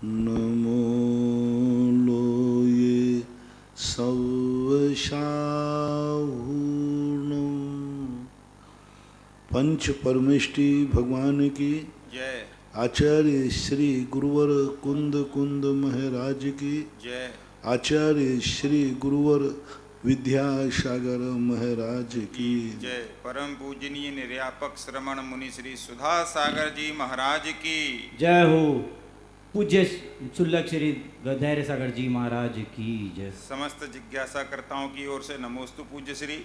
नमो लोये सवशाहूर्णम। पंच परमेष्टि भगवान की जय। आचार्य श्री गुरुवर कुंद महाराज की जय। आचार्य श्री गुरुवर विद्यासागर महाराज की जय। परम पूजनीय निर्यापक श्रमण मुनि श्री सुधा सागर जी महाराज की जय हो। पूज्य शुल्लक श्री गधैर्य सागर जी महाराज की जय। समस्त जिज्ञासा कर्ताओं की ओर से नमोस्तु पूज्य श्री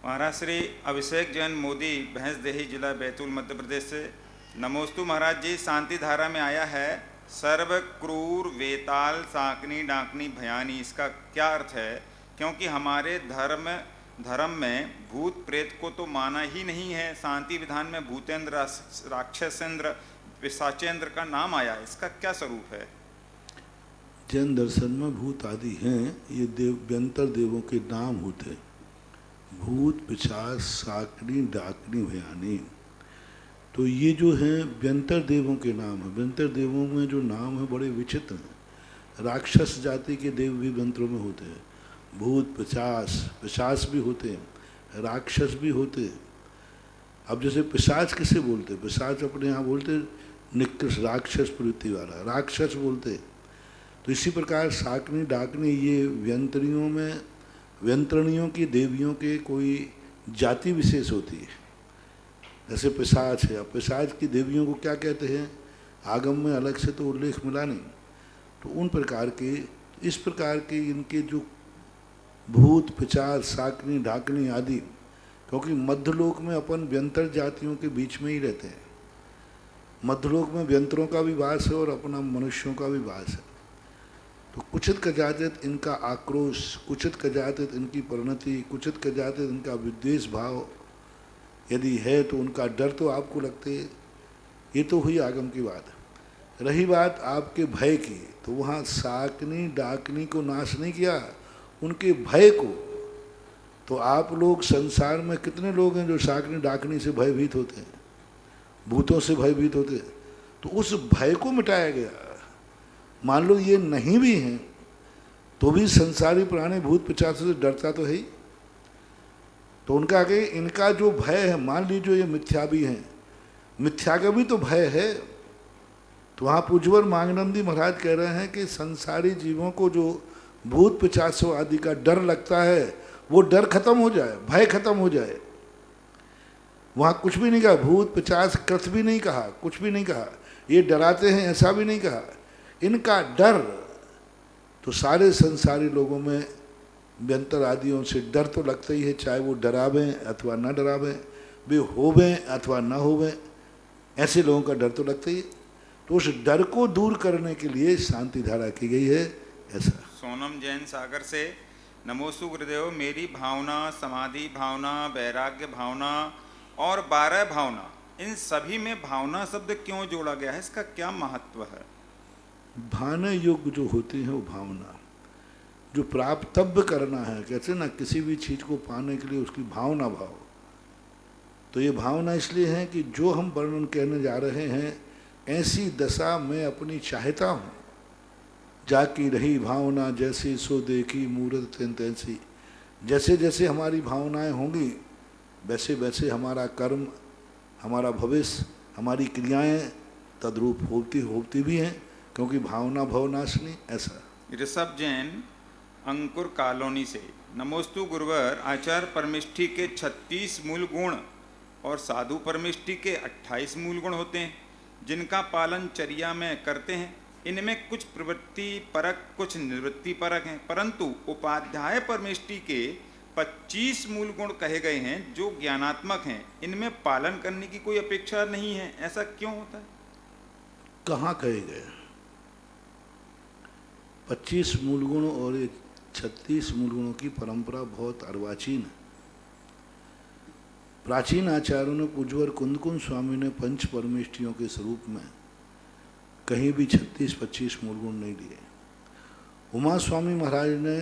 महाराज श्री अभिषेक जैन मोदी भैंस देही जिला बैतूल मध्य प्रदेश से। नमोस्तु महाराज जी। शांति धारा में आया है सर्व क्रूर वेताल साकनी डाकनी भयानी, इसका क्या अर्थ है? क्योंकि हमारे धर्म में भूत प्रेत को तो माना ही नहीं है। शांति विधान में भूतेंद्र राक्षसेंद्र पिशाचेंद्र का नाम आया है, इसका क्या स्वरूप है? जैन दर्शन में भूत आदि हैं, ये देव व्यंतर देवों के नाम होते हैं। भूत पिशाच साकनी डाकनी भयानी, तो ये जो हैं व्यंतर देवों के नाम है। व्यंतर देवों में जो नाम है बड़े विचित्र हैं। राक्षस जाति के देव भी व्यंतरों में होते हैं। भूत पिशाच भी होते हैं, राक्षस भी होते हैं। अब जैसे पिशाच किसे बोलते हैं? पिशाच अपने यहाँ बोलते निकृष्ट राक्षस प्रवृत्ति वाला राक्षस बोलते हैं। तो इसी प्रकार साकनी डाकनी ये व्यंतरियों में व्यंतरणियों की देवियों के कोई जाति विशेष होती है। जैसे पिशाच है, अब पिशाच की देवियों को क्या कहते हैं आगम में अलग से तो उल्लेख मिला नहीं। तो उन प्रकार के इस प्रकार के इनके जो भूत पिशाच साकनी ढाकनी आदि, क्योंकि मध्यलोक में अपन व्यंतर जातियों के बीच में ही रहते हैं। मध्यलोक में व्यंतरों का भी वास है और अपना मनुष्यों का भी वास है। तो कुचित कजातित इनका आक्रोश, कुचित कजातित इनकी परिणति, कुचित कजातित इनका विद्वेष भाव यदि है तो उनका डर तो आपको लगते है। ये तो हुई आगम की बात। रही बात आपके भय की, तो वहाँ साकनी डाकनी को नाश नहीं किया, उनके भय को। तो आप लोग संसार में कितने लोग हैं जो साकनी डाकनी से भयभीत होते हैं, भूतों से भयभीत होते हैं। तो उस भय को मिटाया गया। मान लो ये नहीं भी हैं तो भी संसारी प्राणी भूत पिशाच से डरता तो है ही। तो उनका आगे इनका जो भय है, मान लीजिए ये मिथ्या भी हैं, मिथ्या का भी तो भय है। तो वहाँ पूज्यवर मांगनंदी महाराज कह रहे हैं कि संसारी जीवों को जो भूत पिशाचों आदि का डर लगता है वो डर खत्म हो जाए, भय खत्म हो जाए। वहाँ कुछ भी नहीं कहा, भूत पिशाच कृत भी नहीं कहा, कुछ भी नहीं कहा, ये डराते हैं ऐसा भी नहीं कहा। इनका डर तो सारे संसारी लोगों में व्यंतर आदियों से डर तो लगता ही है, चाहे वो डरावें अथवा न डरावें, वे होवें अथवा न होवें, ऐसे लोगों का डर तो लगता ही है। तो उस डर को दूर करने के लिए शांति धारा की गई है। ऐसा सोनम जैन सागर से। नमोस्तु गुरुदेव। मेरी भावना, समाधि भावना, वैराग्य भावना और 12 भावना, इन सभी में भावना शब्द क्यों जोड़ा गया है? इसका क्या महत्व है? भावना युग जो होती है वो भावना जो प्राप्तव्य करना है, कहते ना किसी भी चीज़ को पाने के लिए उसकी भावना भाव। तो ये भावना इसलिए है कि जो हम वर्णन कहने जा रहे हैं ऐसी दशा मैं अपनी चाहता हूँ। जाकी रही भावना जैसी सो देखी मूर्त तैसी। जैसे जैसे हमारी भावनाएं होंगी वैसे वैसे हमारा कर्म, हमारा भविष्य, हमारी क्रियाएं तद्रूप होती भी हैं, क्योंकि भावना भवनाशनी। ऐसा ऋषभ जैन अंकुर कॉलोनी से। नमोस्तु गुरुवर। आचार्य परमिष्ठि के 36 मूल गुण और साधु परमिष्ठि के 28 मूल गुण होते हैं, जिनका पालन चर्या में करते हैं। इनमें कुछ प्रवृत्ति परक, कुछ निवृत्ति परक हैं, परंतु उपाध्याय परमिष्ठि के 25 मूल गुण कहे गए हैं जो ज्ञानात्मक हैं। इनमें पालन करने की कोई अपेक्षा नहीं है, ऐसा क्यों होता है? कहाँ कहे गए? 25 मूल गुण और 36 मूल गुणों की परंपरा बहुत अर्वाचीन है। प्राचीन आचार्यों ने पूज्यवर कुंद स्वामी ने पंच परमेष्ठियों के स्वरूप में कहीं भी 36-25 मूल गुण नहीं लिए। उमा स्वामी महाराज ने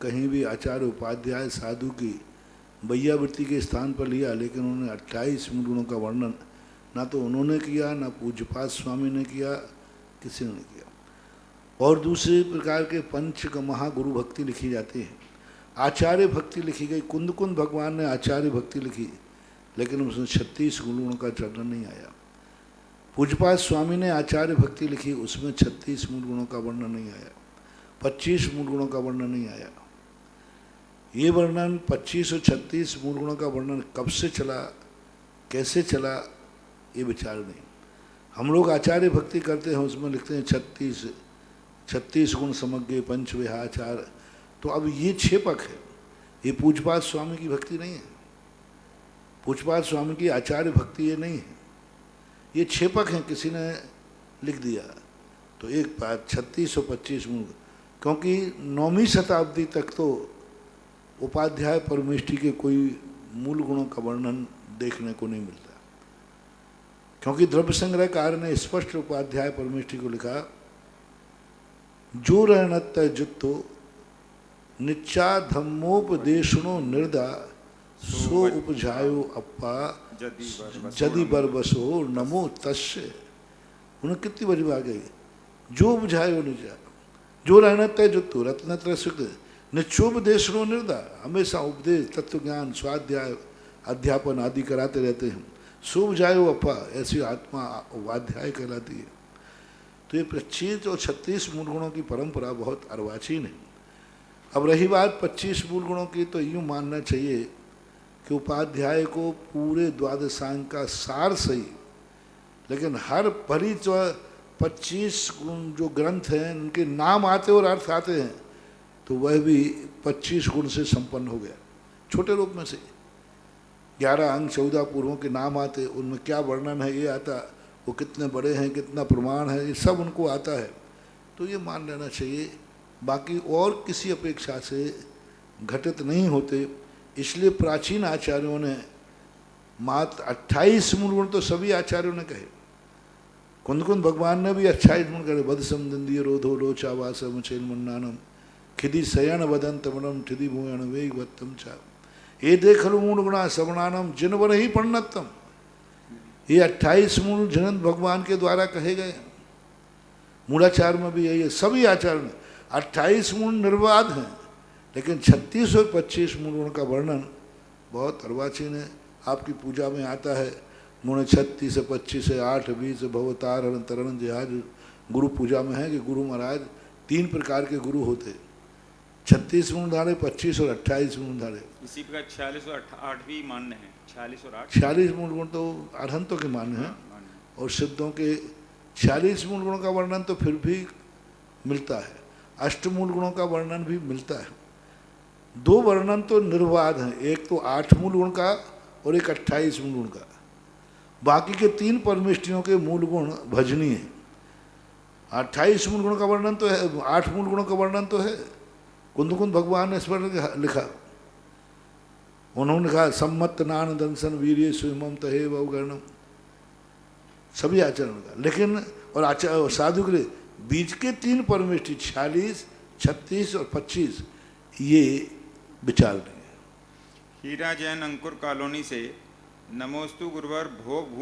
कहीं भी आचार्य उपाध्याय साधु की वैयावृत्ति के स्थान पर लिया, लेकिन उन्होंने 28 मूल गुणों का वर्णन ना तो उन्होंने किया, ना पूज्यपाद स्वामी ने किया, किसी ने नहीं किया। और दूसरे प्रकार के पंच महागुरु भक्ति लिखी जाती है, आचार्य भक्ति लिखी गई। कुंद कुंद भगवान ने आचार्य भक्ति लिखी, लेकिन उसमें 36 गुणों का वर्णन नहीं आया। पूज्यपाद स्वामी ने आचार्य भक्ति लिखी, उसमें 36 मूल गुणों का वर्णन नहीं आया, 25 मूल गुणों का वर्णन नहीं आया। ये वर्णन 25 और 36 मूल गुणों का वर्णन कब से चला, कैसे चला, ये विचार नहीं। हम लोग आचार्य भक्ति करते हैं, उसमें लिखते हैं 36 गुण समग्र पंच विहाचार। तो अब ये छेपक है, ये पूज्यपाद स्वामी की भक्ति नहीं है, पूज्यपाद स्वामी की आचार्य भक्ति ये नहीं है, ये छेपक है, किसी ने लिख दिया। तो एक बात 36 और 25 मूल, क्योंकि 9वीं शताब्दी तक तो उपाध्याय परमेष्ठी के कोई मूल गुणों का वर्णन देखने को नहीं मिलता, क्योंकि द्रव्य संग्रहकार ने स्पष्ट उपाध्याय परमेष्ठी को लिखा, जो रहनत जुत्तो निच्चा धम्मोपदेशनो निर्दा सो उपजायो अप्पा जदि बरबसो नमो तस्य। उन्हें कितनी बड़ी बात गई, जो उपजायो निजा, जो रहनत जुत्तो रत्नत्र शुक्ल निश्चोपदेशनो निर्दा, हमेशा उपदेश तत्व ज्ञान स्वाध्याय अध्यापन आदि कराते रहते हैं। सो उपजायो अप्पा, ऐसी आत्मा उपाध्याय कहलाती है। तो ये 25 और 36 मूल गुणों की परंपरा बहुत अर्वाचीन है। अब रही बात 25 मूल गुणों की, तो यूँ मानना चाहिए कि उपाध्याय को पूरे द्वादशांग का सार सही, लेकिन हर परिचय 25 गुण जो ग्रंथ हैं उनके नाम आते और अर्थ आते हैं, तो वह भी 25 गुण से संपन्न हो गया। छोटे रूप में से 11 अंग 14 पूर्वों के नाम आते, उनमें क्या वर्णन है ये आता, वो कितने बड़े हैं, कितना प्रमाण है, ये सब उनको आता है। तो ये मान लेना चाहिए, बाकी और किसी अपेक्षा से घटित नहीं होते। इसलिए प्राचीन आचार्यों ने मात्र 28 मूल गुण तो सभी आचार्यों ने कहे। कुंद कुंद भगवान ने भी 28 गुण कहे, बद समदंदीय रोधो लोचा वासम चेल मुन्नानम खिदी सयन वदंत मनम ठिदी भूयण वेग वत्तम चा ये देख लो मूल गुणा सवनानम जिन वर ही पण्णतम। ये 28 मूल जनन भगवान के द्वारा कहे गए। मूलाचार में भी यही है, सभी आचार्य में 28 मूल निर्वाद हैं, लेकिन 36 और 25 मूल गुण का वर्णन बहुत अर्वाचीन है। आपकी पूजा में आता है गुण 36 से 25 से 8 20 भवतारण तरण जहाज। गुरु पूजा में है कि गुरु महाराज 3 प्रकार के गुरु होते, 36 गुण धारे, 25 और 28 गुण धारे। इसी प्रकार 46 और 8 भी मान्य है। 46 और 8 46 मूल गुण तो अरहंतों के मान्य हैं, और सिद्धों के 46 मूल गुणों का वर्णन तो फिर भी मिलता है, अष्टमूल गुणों का वर्णन भी मिलता है। 2 वर्णन तो निर्वाद हैं, एक तो 8 मूल गुण का और एक 28 मूल गुण का। बाकी के 3 परमेष्ठियों के मूल गुण भजनीय हैं। 28 मूल गुणों का वर्णन तो है, 8 मूल गुणों का वर्णन तो है। कुंद कुंद भगवान ने इस पर लिखा, उन्होंने कहा सम्मत नान दंसन वीर्य सुमम तहे वगणम, सभी आचरण का। लेकिन और आचार्य साधु के लिए बीच के 3 परमेष्ठि 46, 36 और 25 ये विचार नहीं है। हीरा जैन अंकुर कॉलोनी से नमोस्तु गुरुवर भोग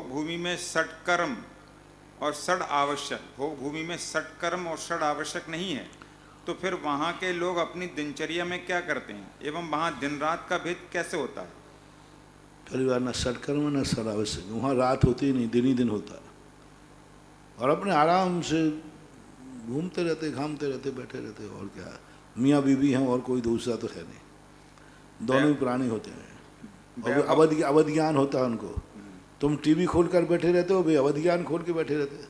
भूमि में षटकर्म और षड आवश्यक, भोग भूमि में षटकर्म और षड आवश्यक नहीं है, तो फिर वहाँ के लोग अपनी दिनचर्या में क्या करते हैं एवं वहाँ दिन रात का भेद कैसे होता है? पहली बार न षटकर्म न षड आवश्यक, वहाँ रात होती ही नहीं, दिन ही दिन होता है, और अपने आराम से घूमते रहते, घामते रहते, बैठे रहते। और क्या, मियाँ बीवी हैं और कोई दूसरा तो है नहीं, दोनों ही प्राणी होते हैं। और अवध ज्ञान होता है उनको। तुम टीवी खोल कर बैठे रहते हो, वे अवध ज्ञान खोल के बैठे रहते हैं।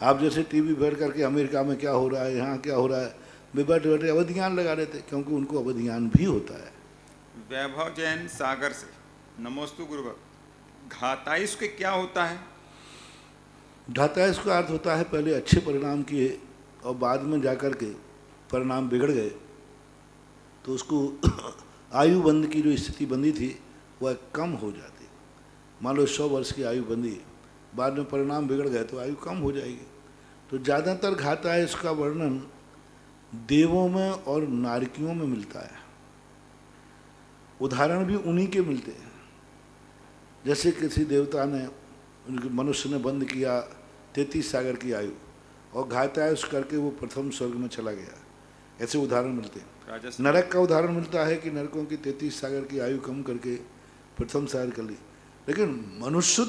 आप जैसे टीवी बैठ करके अमेरिका में क्या हो रहा है, यहाँ क्या हो रहा है, वे बैठे बैठे अवध ज्ञान लगा रहते, क्योंकि उनको अवध ज्ञान भी होता है। वैभव जैन सागर से नमोस्तु गुरुवर, घातायुष के क्या होता है? घातायुष का अर्थ होता है पहले अच्छे परिणाम किए और बाद में जाकर के परिणाम बिगड़ गए, तो उसको आयु बंध की जो स्थिति बंधी थी वह कम हो जाती। मान लो 100 वर्ष की आयु बंधी, बाद में परिणाम बिगड़ गए तो आयु कम हो जाएगी। तो ज़्यादातर घातायुष का वर्णन देवों में और नारकियों में मिलता है। उदाहरण भी उन्हीं के मिलते हैं। जैसे किसी देवता ने उनके मनुष्य ने बंद किया 33 सागर की आयु और घातायुष करके वो प्रथम स्वर्ग में चला गया, ऐसे उदाहरण मिलते हैं। नरक का उदाहरण मिलता है कि नरकों की 33 सागर की आयु कम करके प्रथम सागर कर ली। लेकिन मनुष्य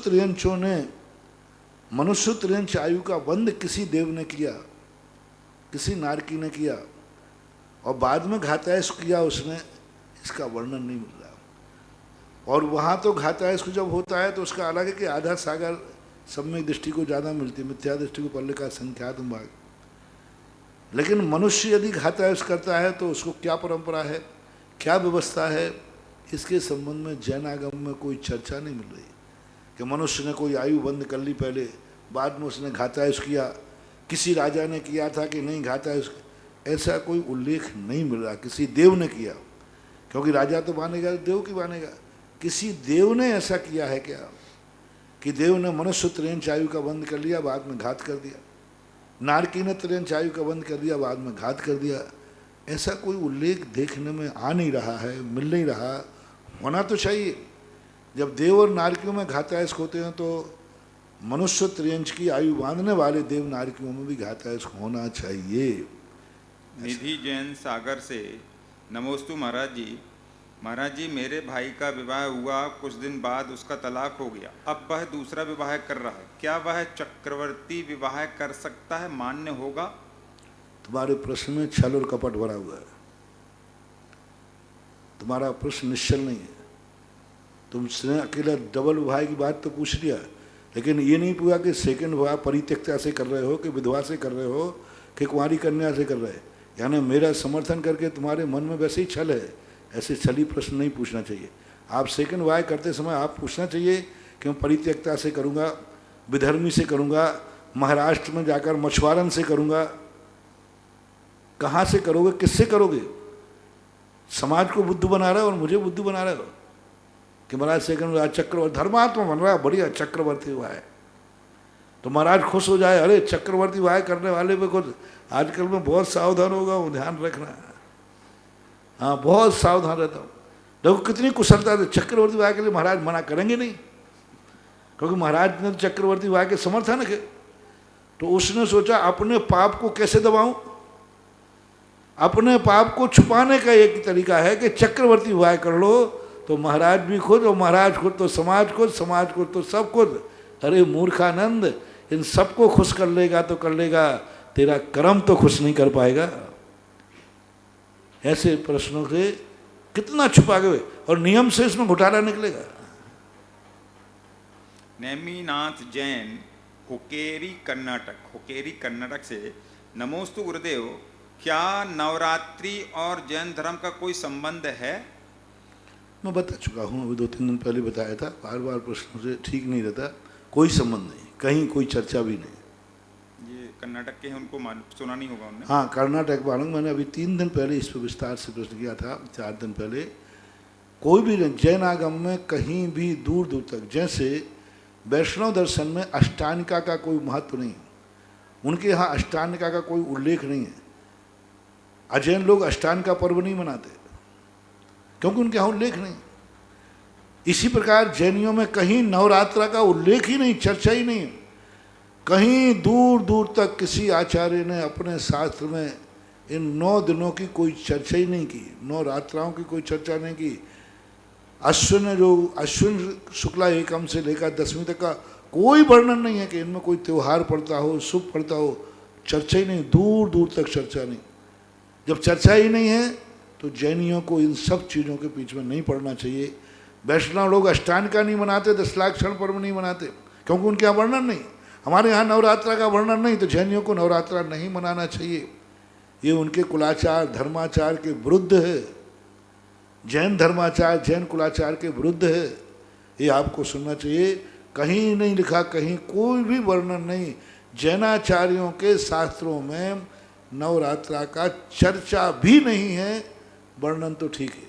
त्रियंच आयु का बंद किसी देव ने किया, किसी नारकी ने किया और बाद में घातायुष किया उसने, इसका वर्णन नहीं मिल रहा। और वहाँ तो घातायुष जब होता है तो उसका अलग है कि आधा सागर सम्यक दृष्टि को ज़्यादा मिलती है, मिथ्या दृष्टि को पल्ले का संख्यात्म भाग। लेकिन मनुष्य यदि घातायुष करता है तो उसको क्या परंपरा है, क्या व्यवस्था है, इसके संबंध में जैनागम में कोई चर्चा नहीं मिल रही कि मनुष्य ने कोई आयु बंद कर ली पहले, बाद में उसने घातायुष किया, किसी राजा ने किया था कि नहीं घातायुष, ऐसा कोई उल्लेख नहीं मिल रहा। किसी देव ने किया, क्योंकि राजा तो मानेगा, देव की मानेगा, किसी देव ने ऐसा किया है क्या कि देव ने मनुष्य त्रियंच आयु का बंद कर लिया, बाद में घात कर दिया, नारकी ने त्रियंच आयु का बंद कर दिया, बाद में घात कर दिया। ऐसा कोई उल्लेख देखने में आ नहीं रहा है, मिल नहीं रहा। होना तो चाहिए, जब देव और नारकियों में घातायुष होते हैं तो मनुष्य त्रियंच की आयु बांधने वाले देव नारकियों में भी घातायुष होना चाहिए। निधि जैन सागर से नमोस्तु महाराज जी मेरे भाई का विवाह हुआ, कुछ दिन बाद उसका तलाक हो गया, अब वह दूसरा विवाह कर रहा है, क्या वह चक्रवर्ती विवाह कर सकता है, मान्य होगा? तुम्हारे प्रश्न में छल और कपट भरा हुआ है, तुम्हारा प्रश्न निश्चल नहीं है। तुमने अकेला डबल विवाह की बात तो पूछ लिया, लेकिन ये नहीं पूछा कि सेकंड विवाह परित्यक्ता से कर रहे हो कि विधवा से कर रहे हो कि कुंवारी कन्या से कर रहे हैं। यानी मेरा समर्थन करके तुम्हारे मन में वैसे ही छल है, ऐसे छली प्रश्न नहीं पूछना चाहिए। आप सेकंड विवाह करते समय आप पूछना चाहिए कि मैं परित्यक्ता से करूँगा, विधर्मी से करूँगा, महाराष्ट्र में जाकर मछुआरन से करूँगा। कहाँ से करोगे, किससे करोगे? समाज को बुद्ध बना रहे हो और मुझे बुद्ध बना रहे हो कि महाराज सेकंड विवाह चक्रवर्ती धर्मात्मा बन रहा है, बढ़िया चक्रवर्ती हुआ है तो महाराज खुश हो जाए, अरे चक्रवर्ती विवाह करने वाले पे खुद। आजकल मैं बहुत सावधान होगा हूँ, ध्यान रखना। हाँ, बहुत सावधान रहता हूँ। देखो कितनी कुशलता है, चक्रवर्ती विवाह के लिए महाराज मना करेंगे नहीं, क्योंकि महाराज ने चक्रवर्ती विवाह के समर्थन है। तो उसने सोचा अपने पाप को कैसे दबाऊं, अपने पाप को छुपाने का एक तरीका है कि चक्रवर्ती विवाह कर लो, तो महाराज भी खुद और महाराज खुद तो समाज खुद, समाज खुद तो सब खुद। अरे मूर्खानंद, इन सबको खुश कर लेगा तो कर लेगा, तेरा कर्म तो खुश नहीं कर पाएगा। ऐसे प्रश्नों से कितना छुपा गए और नियम से इसमें घोटाला निकलेगा। नेमीनाथ जैन हुकेरी कर्नाटक से नमोस्तु गुरुदेव, क्या नवरात्रि और जैन धर्म का कोई संबंध है? मैं बता चुका हूँ, अभी 2-3 दिन पहले बताया था। बार बार प्रश्नों से ठीक नहीं रहता। कोई संबंध नहीं, कहीं कोई चर्चा भी नहीं। ये कर्नाटक के हैं, उनको सुना नहीं होगा उन्होंने। हाँ, कर्नाटक मालूम। मैंने अभी 3 दिन पहले इस पर विस्तार से प्रश्न किया था, 4 दिन पहले। कोई भी जैन आगम में कहीं भी दूर दूर तक, जैसे वैष्णव दर्शन में अष्टानिका का कोई महत्व नहीं, उनके यहाँ अष्टानिका का कोई उल्लेख नहीं है। अजैन लोग अष्टानिका पर्व नहीं मनाते क्योंकि उनके यहाँ उल्लेख नहीं। इसी प्रकार जैनियों में कहीं नवरात्रा का उल्लेख ही नहीं, चर्चा ही नहीं। कहीं दूर दूर तक किसी आचार्य ने अपने शास्त्र में इन 9 दिनों की कोई चर्चा ही नहीं की, 9 रात्राओं की कोई चर्चा नहीं की। अश्विन शुक्ला एकम से लेकर 10वीं तक का कोई वर्णन नहीं है कि इनमें कोई त्यौहार पड़ता हो, शुभ पड़ता हो। चर्चा ही नहीं, दूर दूर तक चर्चा नहीं। जब चर्चा ही नहीं है तो जैनियों को इन सब चीज़ों के बीच में नहीं पड़ना चाहिए। वैष्णव लोग अष्टानिका नहीं मनाते, 10 लाख क्षण पर्व नहीं मनाते क्योंकि उनके यहाँ वर्णन नहीं। हमारे यहाँ नवरात्रा का वर्णन नहीं, तो जैनियों को नवरात्रा नहीं मनाना चाहिए। ये उनके कुलाचार धर्माचार के विरुद्ध है। जैन धर्माचार जैन कुलाचार के विरुद्ध है, ये आपको सुनना चाहिए। कहीं नहीं लिखा, कहीं कोई भी वर्णन नहीं। जैनाचार्यों के शास्त्रों में नवरात्रा का चर्चा भी नहीं है। वर्णन तो ठीक है,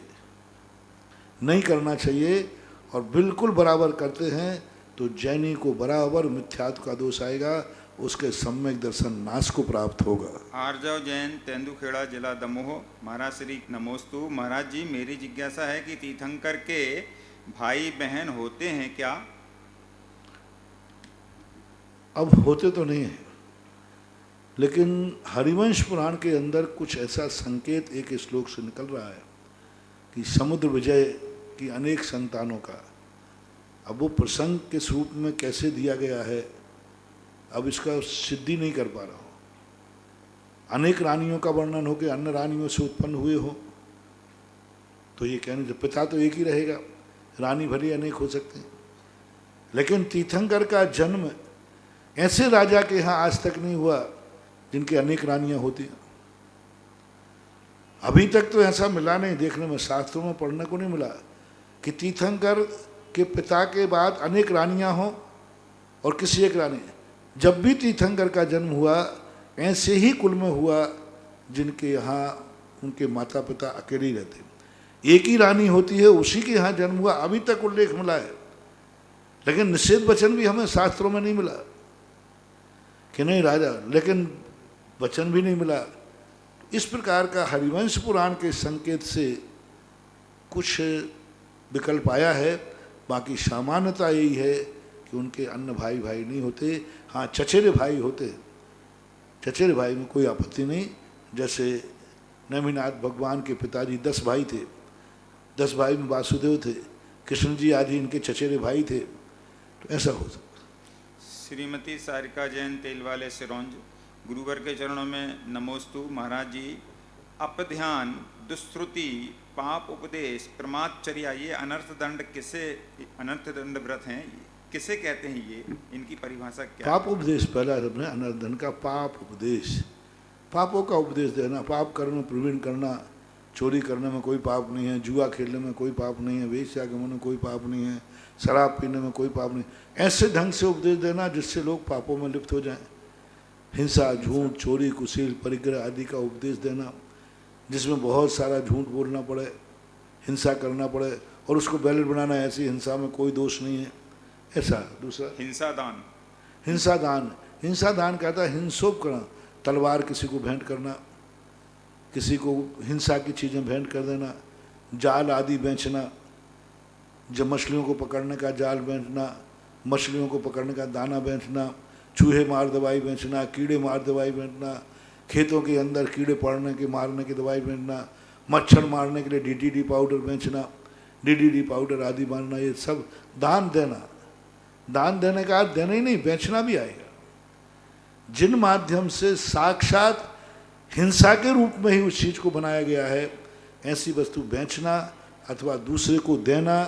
नहीं करना चाहिए। और बिल्कुल बराबर करते हैं तो जैनी को बराबर मिथ्यात्व का दोष आएगा, उसके सम्यक दर्शन नाश को प्राप्त होगा। आर्जव जैन तेंदुखेड़ा जिला दमोह। महाराज श्री नमोस्तु। महाराज जी, मेरी जिज्ञासा है कि तीर्थंकर के भाई बहन होते हैं क्या? अब होते तो नहीं है, लेकिन हरिवंश पुराण के अंदर कुछ ऐसा संकेत एक श्लोक से निकल रहा है कि समुद्र विजय की अनेक संतानों का, अब वो प्रसंग के स्वरूप में कैसे दिया गया है, अब इसका सिद्धि नहीं कर पा रहा हूँ। अनेक रानियों का वर्णन हो कि अन्य रानियों से उत्पन्न हुए हो, तो ये कहने से पिता तो एक ही रहेगा, रानी भले अनेक हो सकते हैं। लेकिन तीर्थंकर का जन्म ऐसे राजा के यहाँ आज तक नहीं हुआ जिनके अनेक रानियां होती हैं। अभी तक तो ऐसा मिला नहीं, देखने में शास्त्रों में पढ़ने को नहीं मिला कि तीर्थंकर के पिता के बाद अनेक रानियां हों और किसी एक रानी। जब भी तीर्थंकर का जन्म हुआ ऐसे ही कुल में हुआ जिनके यहाँ उनके माता पिता अकेले ही रहते, एक ही रानी होती है, उसी के यहाँ जन्म हुआ, अभी तक उल्लेख मिला है। लेकिन निषेध वचन भी हमें शास्त्रों में नहीं मिला कि नहीं राजा, लेकिन वचन भी नहीं मिला। इस प्रकार का हरिवंश पुराण के संकेत से कुछ विकल्प आया है, बाकी सामान्यता यही है कि उनके अन्य भाई भाई नहीं होते। हाँ, चचेरे भाई होते, चचेरे भाई में कोई आपत्ति नहीं। जैसे नेमिनाथ भगवान के पिताजी 10 भाई थे, 10 भाई में वासुदेव थे, कृष्ण जी आदि इनके चचेरे भाई थे, तो ऐसा हो सकता। श्रीमती सारिका जैन तेलवाले सिरौंज, गुरुवर के चरणों में नमोस्तु। महाराज जी, अपध्यान, दुष्श्रुति, पाप उपदेश, प्रमादचर्या, ये अनर्थ दंड किसे, अनर्थ दंड व्रत हैं, किसे कहते हैं? ये इनकी परिभाषा क्या? पाप उपदेश पहला शब्द है अनर्थ दंड का। पाप उपदेश, पापों का उपदेश देना। पाप कर्म में प्रवीण करना, चोरी करने में कोई पाप नहीं है, जुआ खेलने में कोई पाप नहीं है, वेश्यागमन में कोई पाप नहीं है, शराब पीने में कोई पाप नहीं। ऐसे ढंग से उपदेश देना जिससे लोग पापों में लिप्त हो जाएं। हिंसा, झूठ, चोरी, कुशील, परिग्रह आदि का उपदेश देना जिसमें बहुत सारा झूठ बोलना पड़े, हिंसा करना पड़े और उसको बैलेंस बनाना, ऐसी हिंसा में कोई दोष नहीं है, ऐसा। दूसरा हिंसा दान, हिंसा दान। हिंसा दान कहता है हिंसोपकरण, तलवार किसी को भेंट करना, किसी को हिंसा की चीज़ें भेंट कर देना, जाल आदि बेचना, जब मछलियों को पकड़ने का जाल बेचना, मछलियों को पकड़ने का दाना बेचना, चूहे मार दवाई बेचना, कीड़े मार दवाई बेचना, खेतों के अंदर कीड़े पड़ने के मारने की दवाई बेचना, मच्छर मारने के लिए डीडीटी पाउडर बेचना, डीडीटी पाउडर आदि मारना, ये सब दान देना। दान देने का अर्थ देना ही नहीं, बेचना भी आएगा। जिन माध्यम से साक्षात हिंसा के रूप में ही उस चीज़ को बनाया गया है, ऐसी वस्तु बेचना अथवा दूसरे को देना,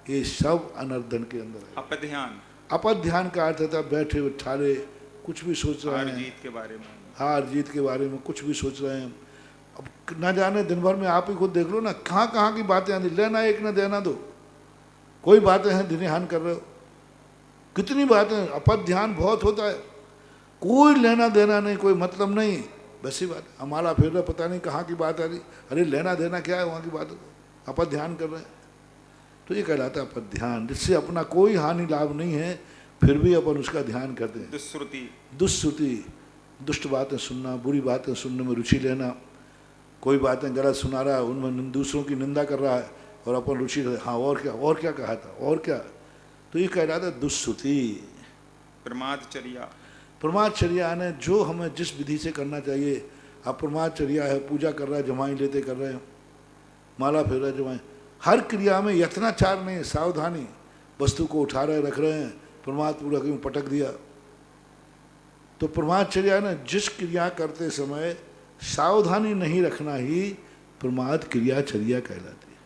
ये सब अनर्दन के अंदर है। अपध्यान, अपध्यान का अर्थ था बैठे उठाले कुछ भी सोच रहे हार हैं, जीत के बारे में, हार जीत के बारे में कुछ भी सोच रहे हैं। अब ना जाने दिन भर में आप ही खुद देख लो ना, कहाँ कहाँ की बातें आती, लेना एक ना देना दो, कोई बातें हैं ध्यान कर रहे हो, कितनी बातें। अपध्यान बहुत होता है, कोई लेना देना नहीं, कोई मतलब नहीं, वैसी बात। हमारा फिर रहा, पता नहीं कहाँ की बात आ रही, अरे लेना देना क्या है वहाँ की बात, अपध्यान कर रहे हैं। तो ये कहलाता है अपध्यान, जिससे अपना कोई हानि लाभ नहीं है, फिर भी अपन उसका ध्यान करते हैं। दुष्श्रुति, दुष्श्रुति, दुष्ट बातें सुनना, बुरी बातें सुनने में रुचि लेना, कोई बातें गलत सुना रहा है, उनमें दूसरों की निंदा कर रहा है और अपन रुचि ले, हाँ और क्या कहा था, और क्या, तो ये कहलाता है दुष्श्रुति। प्रमादचर्या, प्रमादचर्या ने जो हमें जिस विधि से करना चाहिए। अब प्रमादचर्या है, पूजा कर रहा है, जमाई लेते कर रहे हैं, माला फेर रहा है, जमाई, हर क्रिया में यत्नाचार नहीं, सावधानी, वस्तु को उठा रहे रख रहे हैं, प्रमाद पूर्वक में पटक दिया। तो प्रमादचर्या ने जिस क्रिया करते समय सावधानी नहीं रखना ही प्रमाद क्रियाचर्या कहलाती है।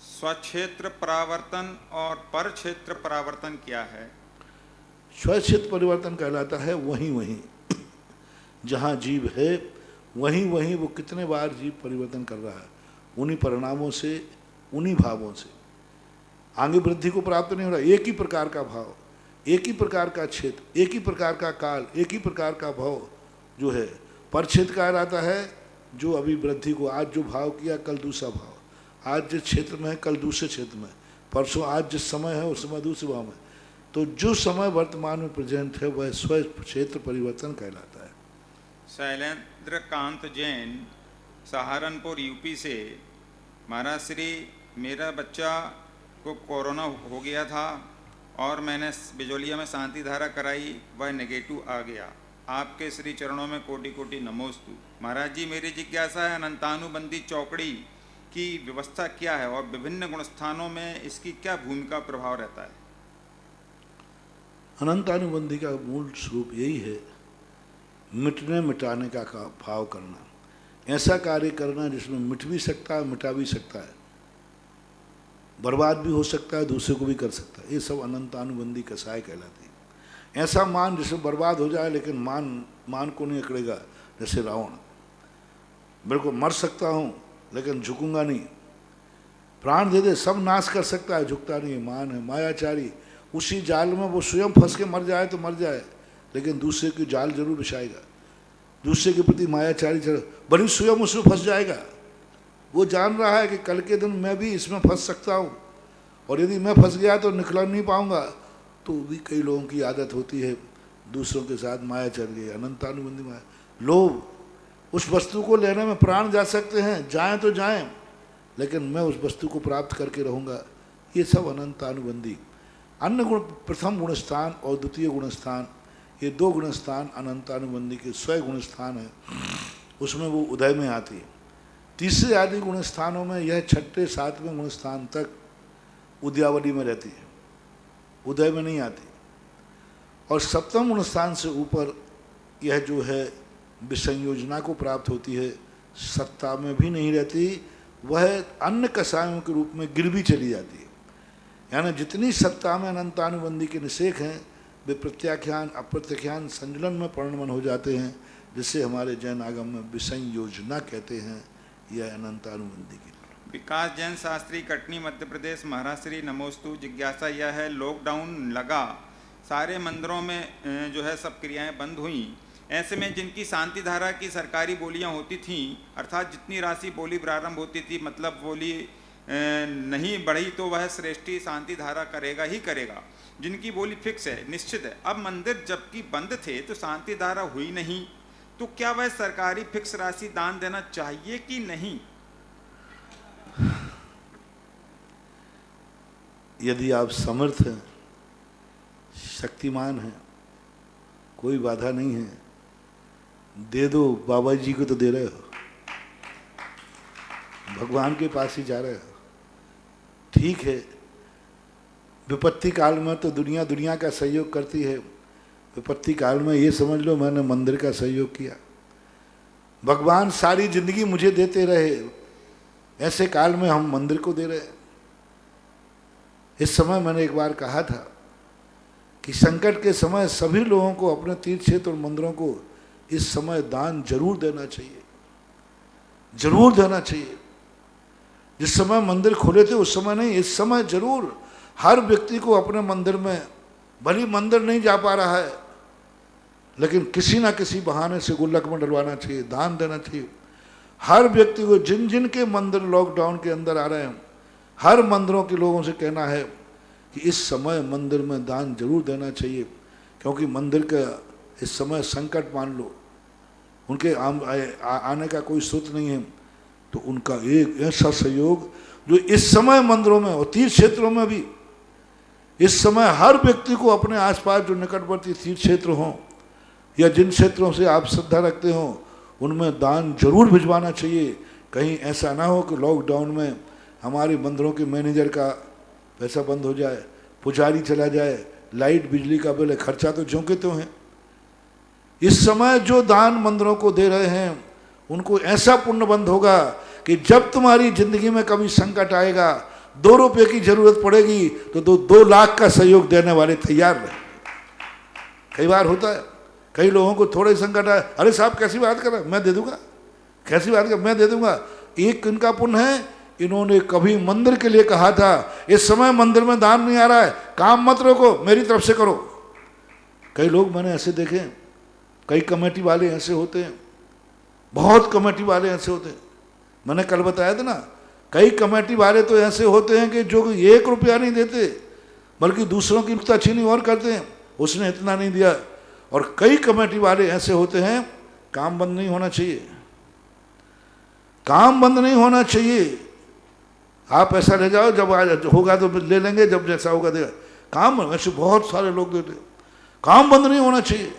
स्वक्षेत्र परावर्तन और पर क्षेत्र परावर्तन क्या है? स्वक्षेत्र परिवर्तन कहलाता है वहीं वहीं जहाँ जीव है, वहीं वहीं वो कितने बार जीव परिवर्तन कर रहा है, उन्हीं परिणामों से, उन्हीं भावों से। आगे वृद्धि को प्राप्त नहीं हो रहा, एक ही प्रकार का भाव, एक ही प्रकार का क्षेत्र, एक ही प्रकार का काल, एक ही प्रकार का भाव जो है। पर क्षेत्र कहा जाता है जो अभी वृद्धि को, आज जो भाव किया कल दूसरा भाव, आज जिस क्षेत्र में है कल दूसरे क्षेत्र में, परसों आज जिस समय है उस समय दूसरे भाव में। तो जो समय वर्तमान में प्रेजेंट है वह स्व क्षेत्र परिवर्तन कहलाता है। शैलेंद्र कांत जैन, सहारनपुर यूपी से, महाराज श्री, मेरा बच्चा को कोरोना हो गया था और मैंने बिजोलिया में शांति धारा कराई, वह नेगेटिव आ गया। आपके श्री चरणों में कोटि कोटि नमोस्तु। महाराज जी, मेरी जिज्ञासा है, अनंतानुबंधी चौकड़ी की व्यवस्था क्या है और विभिन्न गुणस्थानों में इसकी क्या भूमिका प्रभाव रहता है? अनंतानुबंधी का मूल स्वरूप यही है, मिटने मिटाने का भाव करना, ऐसा कार्य करना जिसमें मिट भी सकता है, मिटा भी सकता है, बर्बाद भी हो सकता है, दूसरे को भी कर सकता है। ये सब अनंतानुबंधी कसाय कहलाती है। ऐसा मान जिसमें बर्बाद हो जाए लेकिन मान को नहीं अकड़ेगा, जैसे रावण, बिल्कुल मर सकता हूँ लेकिन झुकूंगा नहीं, प्राण दे दे सब नाश कर सकता है, झुकता नहीं। मान है मायाचारी, उसी जाल में वो स्वयं फंस के मर जाए तो मर जाए, लेकिन दूसरे की जाल जरूर बिछाएगा, दूसरे के प्रति मायाचारी चल, बड़ी स्वयं उसमें फंस जाएगा। वो जान रहा है कि कल के दिन मैं भी इसमें फंस सकता हूँ, और यदि मैं फंस गया तो निकल नहीं पाऊंगा। तो भी कई लोगों की आदत होती है दूसरों के साथ माया चल गई, अनंतानुबंधी माया, लोभ। उस वस्तु को लेने में प्राण जा सकते हैं, जाएं तो जाएं, लेकिन मैं उस वस्तु को प्राप्त करके रहूँगा। ये सब अनंतानुबंधी। अन्य गुण, प्रथम गुणस्थान और द्वितीय गुणस्थान, ये दो गुणस्थान अनंतानुबंधी के स्वयं गुणस्थान है, उसमें वो उदय में आती है। तीसरे आदि गुणस्थानों में यह छठे सातवें गुणस्थान तक उद्यावली में रहती है, उदय में नहीं आती। और सप्तम गुणस्थान से ऊपर यह जो है विसंयोजना को प्राप्त होती है, सत्ता में भी नहीं रहती, वह अन्य कसायों के रूप में गिर भी चली जाती है। यानी जितनी सत्ता में अनंतानुबंधी के निषेक हैं, वे प्रत्याख्यान अप्रत्याख्यान संजलन में परिणमन हो जाते हैं, जिससे हमारे जैन आगम में विसंयोजना कहते हैं। यह अनंतानुबंधी की। विकास जैन शास्त्री, कटनी, मध्य प्रदेश। महाराज श्री नमोस्तु। जिज्ञासा यह है, लॉकडाउन लगा, सारे मंदिरों में जो है सब क्रियाएं बंद हुई, ऐसे में जिनकी शांति धारा की सरकारी बोलियां होती थीं, अर्थात जितनी राशि बोली प्रारंभ होती थी, मतलब बोली नहीं बढ़ी तो वह श्रेष्ठी शांति धारा करेगा ही करेगा, जिनकी बोली फिक्स है, निश्चित है। अब मंदिर जबकि बंद थे तो शांति धारा हुई नहीं, तो क्या वह सरकारी फिक्स राशि दान देना चाहिए कि नहीं? यदि आप समर्थ हैं, शक्तिमान हैं, कोई बाधा नहीं है, दे दो। बाबा जी को तो दे रहे हो, भगवान के पास ही जा रहे हो, ठीक है। विपत्ति काल में तो दुनिया का सहयोग करती है, विपत्ति काल में ये समझ लो मैंने मंदिर का सहयोग किया। भगवान सारी जिंदगी मुझे देते रहे, ऐसे काल में हम मंदिर को दे रहे। इस समय मैंने एक बार कहा था कि संकट के समय सभी लोगों को अपने तीर्थ क्षेत्र और मंदिरों को इस समय दान जरूर देना चाहिए, जरूर देना चाहिए। जिस समय मंदिर खुले थे उस समय नहीं, इस समय जरूर हर व्यक्ति को अपने मंदिर में, भली मंदिर नहीं जा पा रहा है लेकिन किसी ना किसी बहाने से गुल्लक में डलवाना चाहिए, दान देना चाहिए। हर व्यक्ति को, जिन जिन के मंदिर लॉकडाउन के अंदर आ रहे हैं, हर मंदिरों के लोगों से कहना है कि इस समय मंदिर में दान जरूर देना चाहिए, क्योंकि मंदिर का इस समय संकट मान लो, उनके आने का कोई स्रोत नहीं है, तो उनका एक ऐसा सहयोग जो इस समय मंदिरों में और तीर्थ क्षेत्रों में भी, इस समय हर व्यक्ति को अपने आसपास जो निकटवर्ती तीर्थ क्षेत्र हों या जिन क्षेत्रों से आप श्रद्धा रखते हो उनमें दान जरूर भिजवाना चाहिए। कहीं ऐसा ना हो कि लॉकडाउन में हमारे मंदिरों के मैनेजर का पैसा बंद हो जाए, पुजारी चला जाए, लाइट बिजली का बिल, खर्चा तो ज्यों के त्यों है। इस समय जो दान मंदिरों को दे रहे हैं उनको ऐसा पुण्य बंद होगा कि जब तुम्हारी जिंदगी में कभी संकट आएगा, 2 रुपये की जरूरत पड़ेगी तो 2 लाख का सहयोग देने वाले तैयार रहे। कई बार होता है, कई लोगों को थोड़े संकट आए, अरे साहब कैसी बात कर रहे हैं, मैं दे दूंगा, कैसी बात कर, मैं दे दूंगा। एक इनका पुण्य है, इन्होंने कभी मंदिर के लिए कहा था इस समय मंदिर में दान नहीं आ रहा है, काम मत रोको, मेरी तरफ से करो। कई लोग मैंने ऐसे देखे, कई कमेटी वाले ऐसे होते हैं, बहुत कमेटी वाले ऐसे होते हैं। मैंने कल बताया था ना, कई कमेटी वाले तो ऐसे होते हैं कि जो 1 रुपया नहीं देते बल्कि दूसरों की नुक्ताचीनी और करते हैं, उसने इतना नहीं दिया। और कई कमेटी वाले ऐसे होते हैं, काम बंद नहीं होना चाहिए, काम बंद नहीं होना चाहिए। आप पैसा ले जाओ, जब होगा तो ले लेंगे, जब जैसा होगा देगा। काम वैसे बहुत सारे लोग देते, काम बंद नहीं होना चाहिए।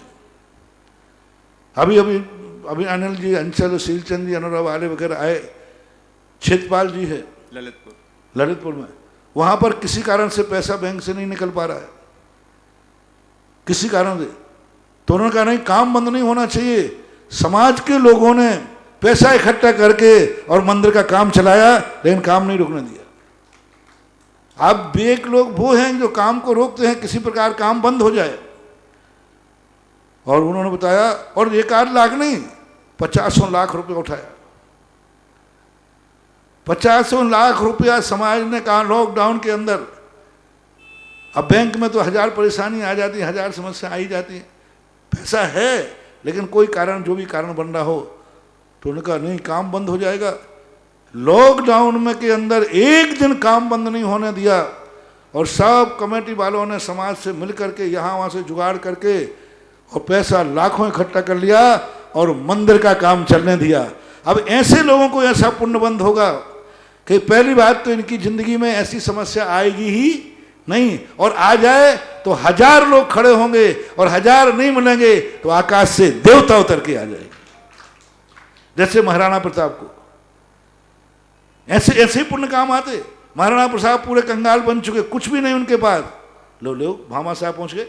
अभी अनिल जी, अंचल, शीलचंद जी, अनुराग वाले वगैरह आए, क्षेत्रपाल जी है ललितपुर में, वहां पर किसी कारण से पैसा बैंक से नहीं निकल पा रहा है, किसी कारण से। तो उन्होंने कहा नहीं, काम बंद नहीं होना चाहिए। समाज के लोगों ने पैसा इकट्ठा करके और मंदिर का काम चलाया, लेकिन काम नहीं रुकने दिया। अब एक लोग वो हैं जो काम को रोकते हैं, किसी प्रकार काम बंद हो जाए। और उन्होंने बताया, और 1-8 लाख नहीं, 50 लाख रुपए उठाया। 50 लाख रुपया समाज ने कहा लॉकडाउन के अंदर। अब बैंक में तो 1000 परेशानी आ जाती है, 1000 समस्या आई जाती है, पैसा है लेकिन कोई कारण, जो भी कारण बन रहा हो, तो उन्होंने कहा नहीं, काम बंद हो जाएगा। लॉकडाउन में के अंदर एक दिन काम बंद नहीं होने दिया, और सब कमेटी वालों ने समाज से मिल करके यहाँ वहाँ से जुगाड़ करके और पैसा लाखों इकट्ठा कर लिया और मंदिर का काम चलने दिया। अब ऐसे लोगों को ऐसा पुण्य बंद होगा कि पहली बात तो इनकी जिंदगी में ऐसी समस्या आएगी ही नहीं, और आ जाए तो 1000 लोग खड़े होंगे और 1000 नहीं मिलेंगे तो आकाश से देवता उतर के आ जाएंगे, जैसे महाराणा प्रताप को। ऐसे ऐसे पुण्य काम आते। महाराणा प्रताप पूरे कंगाल बन चुके, कुछ भी नहीं उनके पास, लो भामा साहब पहुंच गए।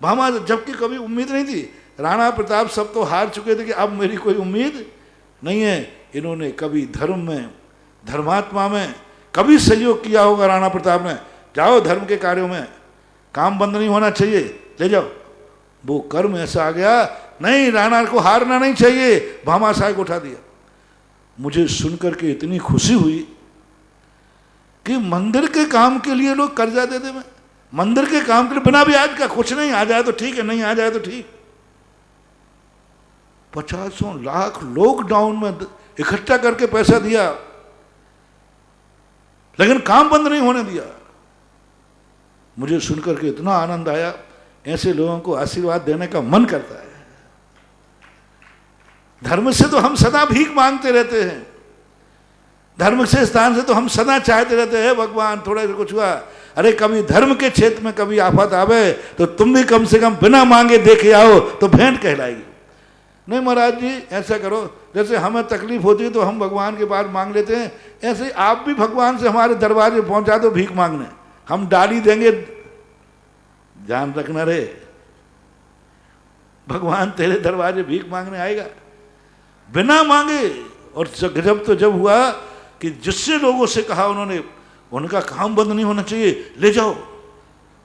भामा, जबकि कभी उम्मीद नहीं थी। राणा प्रताप सब तो हार चुके थे कि अब मेरी कोई उम्मीद नहीं है। इन्होंने कभी धर्म में, धर्मात्मा में कभी सहयोग किया होगा राणा प्रताप ने। जाओ धर्म के कार्यों में, काम बंद नहीं होना चाहिए, ले जाओ। वो कर्म ऐसा आ गया, नहीं राणा को हारना नहीं चाहिए, भामा साहब को उठा दिया। मुझे सुनकर के इतनी खुशी हुई कि मंदिर के काम के लिए लोग कर्जा देते हैं। मंदिर के काम के लिए बिना ब्याज का, कुछ नहीं, आ जाए तो ठीक है, नहीं आ जाए तो ठीक। 50 लाख लॉकडाउन में इकट्ठा करके पैसा दिया, लेकिन काम बंद नहीं होने दिया। मुझे सुनकर के इतना आनंद आया। ऐसे लोगों को आशीर्वाद देने का मन करता है। धर्म से तो हम सदा भीख मांगते रहते हैं, धर्म से स्थान से तो हम सदा चाहते रहते हैं भगवान थोड़ा सा कुछ हुआ। अरे कभी धर्म के क्षेत्र में कभी आफत आवे तो तुम भी कम से कम बिना मांगे देखे आओ तो भेंट कहलाएगी। नहीं महाराज जी ऐसा करो, जैसे हमें तकलीफ होती है तो हम भगवान के पास मांग लेते हैं, ऐसे आप भी भगवान से हमारे दरवाजे पहुंचा दो भीख मांगने, हम डाली देंगे। ध्यान रखना रे, भगवान तेरे दरवाजे भीख मांगने आएगा बिना मांगे। और जब हुआ कि जिससे लोगों से कहा उन्होंने, उनका काम बंद नहीं होना चाहिए, ले जाओ।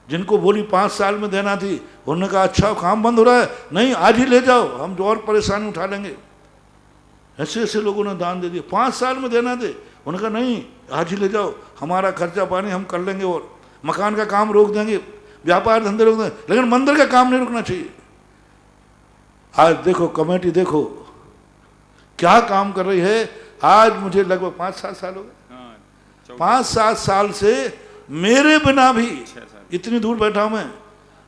जिनको बोली 5 साल में देना थी, उन्होंने कहा अच्छा काम बंद हो रहा है, नहीं आज ही ले जाओ, हम जो और परेशानी उठा लेंगे। ऐसे ऐसे लोगों ने दान दे दिया। 5 साल में देना थे, उन्होंने कहा नहीं आज ही ले जाओ, हमारा खर्चा पानी हम कर लेंगे, और मकान का काम रोक देंगे, व्यापार धंधे रोक देंगे, लेकिन मंदिर का काम नहीं रुकना चाहिए। आज देखो कमेटी, देखो क्या काम कर रही है। आज मुझे लगभग 5-7 साल हो गए, 5-7 साल से मेरे बिना भी इतनी दूर बैठा हूं मैं।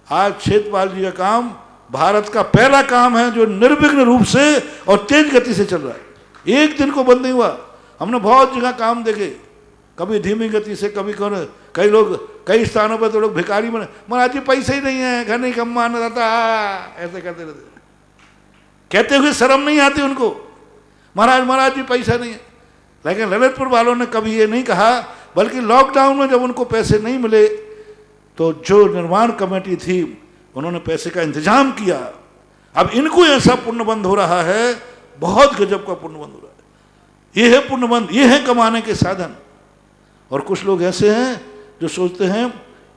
आज क्षेत्रपाल जी का काम भारत का पहला काम है जो निर्विघ्न रूप से और तेज गति से चल रहा है। एक दिन को बंद नहीं हुआ। हमने बहुत जगह काम देखे, कभी धीमी गति से, कभी कई लोग कई स्थानों पर तो लोग भिखारी बने, महाराज जी पैसे ही नहीं है, घर नहीं कमाना रहता, ऐसे करते रहते। कहते हुए शर्म नहीं आती उनको, महाराज जी पैसा नहीं है। लेकिन ललितपुर वालों ने कभी ये नहीं कहा, बल्कि लॉकडाउन में जब उनको पैसे नहीं मिले तो जो निर्माण कमेटी थी उन्होंने पैसे का इंतजाम किया। अब इनको ऐसा पुण्यबंध हो रहा है, बहुत गजब का पुण्यबंध हो रहा है। ये है पुण्यबंध, ये है कमाने के साधन। और कुछ लोग ऐसे हैं जो सोचते हैं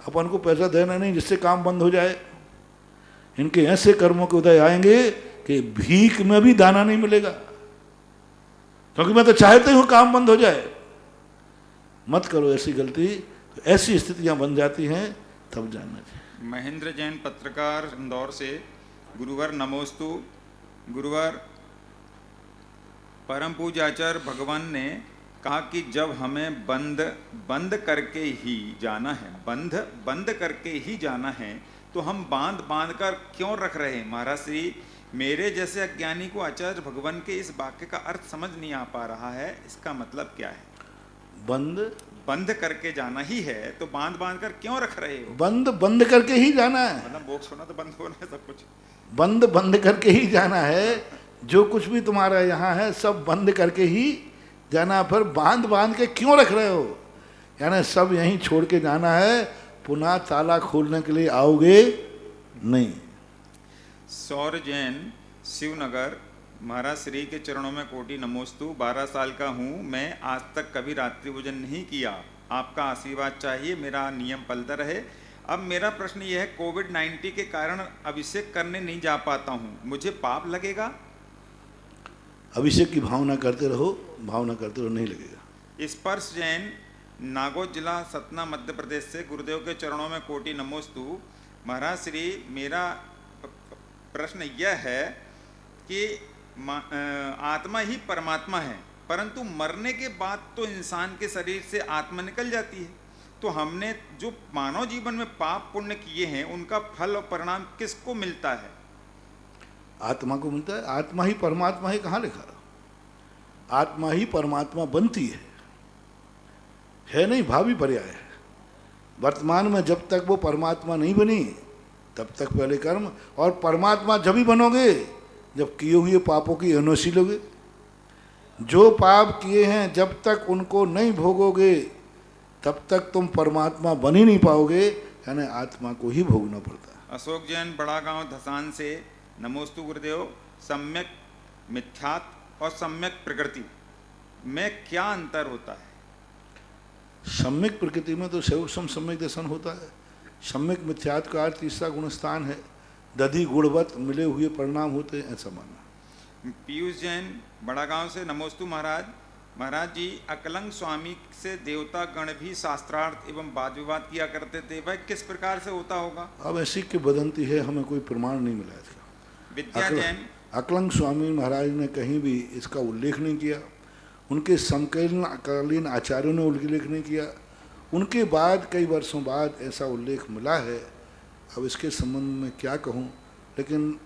अपन को पैसा देना नहीं जिससे काम बंद हो जाए। इनके ऐसे कर्मों के उदय आएंगे कि भीख में भी दाना नहीं मिलेगा, क्योंकि मैं तो चाहते हूं काम बंद हो जाए। मत करो ऐसी गलती, तो ऐसी स्थितियां बन जाती हैं, तब जानना चाहिए। महेंद्र जैन पत्रकार इंदौर से। गुरुवर नमोस्तु। गुरुवर, परम पूज्य आचार्य भगवान ने कहा कि जब हमें बंद करके ही जाना है, बंद करके ही जाना है, तो हम बांध कर क्यों रख रहे हैं? महाराज श्री, मेरे जैसे अज्ञानी को आचार्य भगवान के इस वाक्य का अर्थ समझ नहीं आ पा रहा है, इसका मतलब क्या है? बंद करके जाना ही है, तो बांध बांध कर क्यों रख रहे हो? बंद करके ही जाना है। मतलब बॉक्स होना तो बंद होना है सब कुछ। बंद करके ही जाना है। जो कुछ भी तुम्हारा यहाँ है सब बंद करके ही जाना। फिर बांध के क्यों रख रहे हो? यानी सब यहीं छोड़ के जाना है, पुनः ताला खोलने के लिए आओगे नहीं। सौर जैन, शिवनगर। महाराज श्री के चरणों में कोटि नमोस्तु। 12 साल का हूँ मैं, आज तक कभी रात्रि भोजन नहीं किया। आपका आशीर्वाद चाहिए, मेरा नियम पलता रहे। अब मेरा प्रश्न यह है, कोविड-19 के कारण अभिषेक करने नहीं जा पाता हूँ, मुझे पाप लगेगा? अभिषेक की भावना करते रहो, नहीं लगेगा। स्पर्श जैन, नागौर जिला सतना मध्य प्रदेश से। गुरुदेव के चरणों में कोटि नमोस्तु। महाराज श्री, मेरा प्रश्न यह है कि आत्मा ही परमात्मा है, परंतु मरने के बाद तो इंसान के शरीर से आत्मा निकल जाती है। तो हमने जो मानव जीवन में पाप पुण्य किए हैं, उनका फल और परिणाम किसको मिलता है? आत्मा को मिलता है। आत्मा ही परमात्मा है, कहाँ लिखा? आत्मा ही परमात्मा बनती है नहीं भावी पर्याय है। वर्तमान में जब तक वो परमात्मा नहीं बनी तब तक पहले कर्म, और परमात्मा जब ही बनोगे जब किए हुए पापों की एनओसी लोगे। जो पाप किए हैं जब तक उनको नहीं भोगोगे तब तक तुम परमात्मा बन ही नहीं पाओगे, यानी आत्मा को ही भोगना पड़ता है। अशोक जैन, बड़ा गांव धसान से। नमोस्तु गुरुदेव। सम्यक मिथ्यात्व और सम्यक प्रकृति में क्या अंतर होता है? सम्यक प्रकृति में तो सैवसम सम्यक दर्शन होता है। सम्यक मिथ्यात्व का अर्थ तीसरा गुणस्थान है। दधि गुणवत मिले हुए परिणाम होते हैं, ऐसा मानना। पीयूष जैन, बड़ा गांव से। नमोस्तु महाराज। महाराज जी, अकलंग स्वामी से देवता गण भी शास्त्रार्थ एवं वाद विवाद किया करते थे, वह किस प्रकार से होता होगा? अब ऐसी की बदंती है, हमें कोई प्रमाण नहीं मिला इसका। विद्या जैन, अकलंग स्वामी महाराज ने कहीं भी इसका उल्लेख नहीं किया। उनके समकालीन आचार्यों ने उल्लेख नहीं किया। उनके बाद कई वर्षों बाद ऐसा उल्लेख मिला है। अब इसके संबंध में क्या कहूँ, लेकिन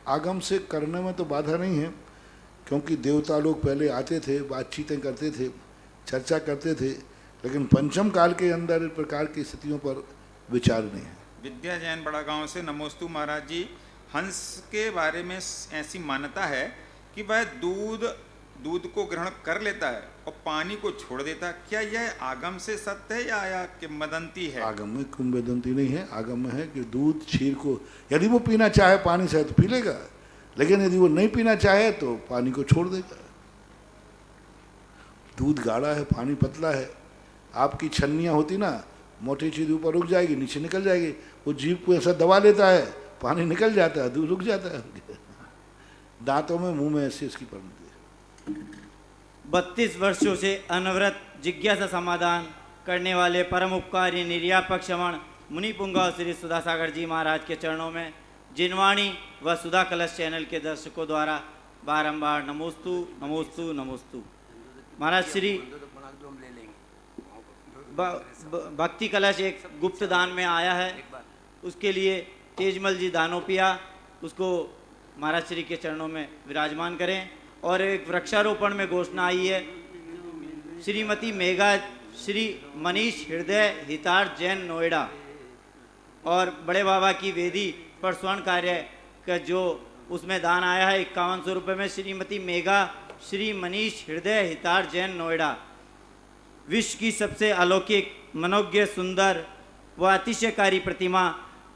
आगम से करने में तो बाधा नहीं है, क्योंकि देवता लोग पहले आते थे, बातचीतें करते थे, चर्चा करते थे, लेकिन पंचम काल के अंदर इस प्रकार की स्थितियों पर विचार नहीं है। विद्या जैन, बड़ा गांव से। नमोस्तु महाराज जी। हंस के बारे में ऐसी मान्यता है कि वह दूध को ग्रहण कर लेता है और पानी को छोड़ देता है। क्या यह आगम से सत्य है या किंवदंती है? आगम में किंवदंती नहीं है। आगम में है कि दूध क्षीर को यदि वो पीना चाहे पानी से तो पी लेगा, लेकिन यदि वो नहीं पीना चाहे तो पानी को छोड़ देगा। दूध गाढ़ा है, पानी पतला है। आपकी छन्नियाँ होती ना, मोटी चीज़ ऊपर रुक जाएगी, नीचे निकल जाएगी। वो जीभ को ऐसा दबा लेता है, पानी निकल जाता है, दूध रुक जाता है। दांतों में, मुंह में ऐसी इसकी परिणति है। 32 वर्षों से अनवरत जिज्ञासा समाधान करने वाले परम उपकारी निर्यापक श्रवण मुनि पुंगव श्री सुधा सागर जी महाराज के चरणों में जिनवाणी व सुधा कलश चैनल के दर्शकों द्वारा बारंबार नमोस्तु नमोस्तु नमोस्तु। महाराज श्री भक्ति कलश एक गुप्त दान में आया है, उसके लिए तेजमल जी दानोपिया उसको महाराज श्री के चरणों में विराजमान करें। और एक वृक्षारोपण में घोषणा आई है, श्रीमती मेघा श्री मनीष हृदय हितार्थ जैन नोएडा, और बड़े बाबा की वेदी पर स्वर्ण कार्य का जो उसमें दान आया है 5100 रुपये में। श्रीमती मेघा श्री मनीष हृदय हितार्थ जैन नोएडा। विश्व की सबसे अलौकिक, मनोज्ञ, सुंदर व अतिशयकारी प्रतिमा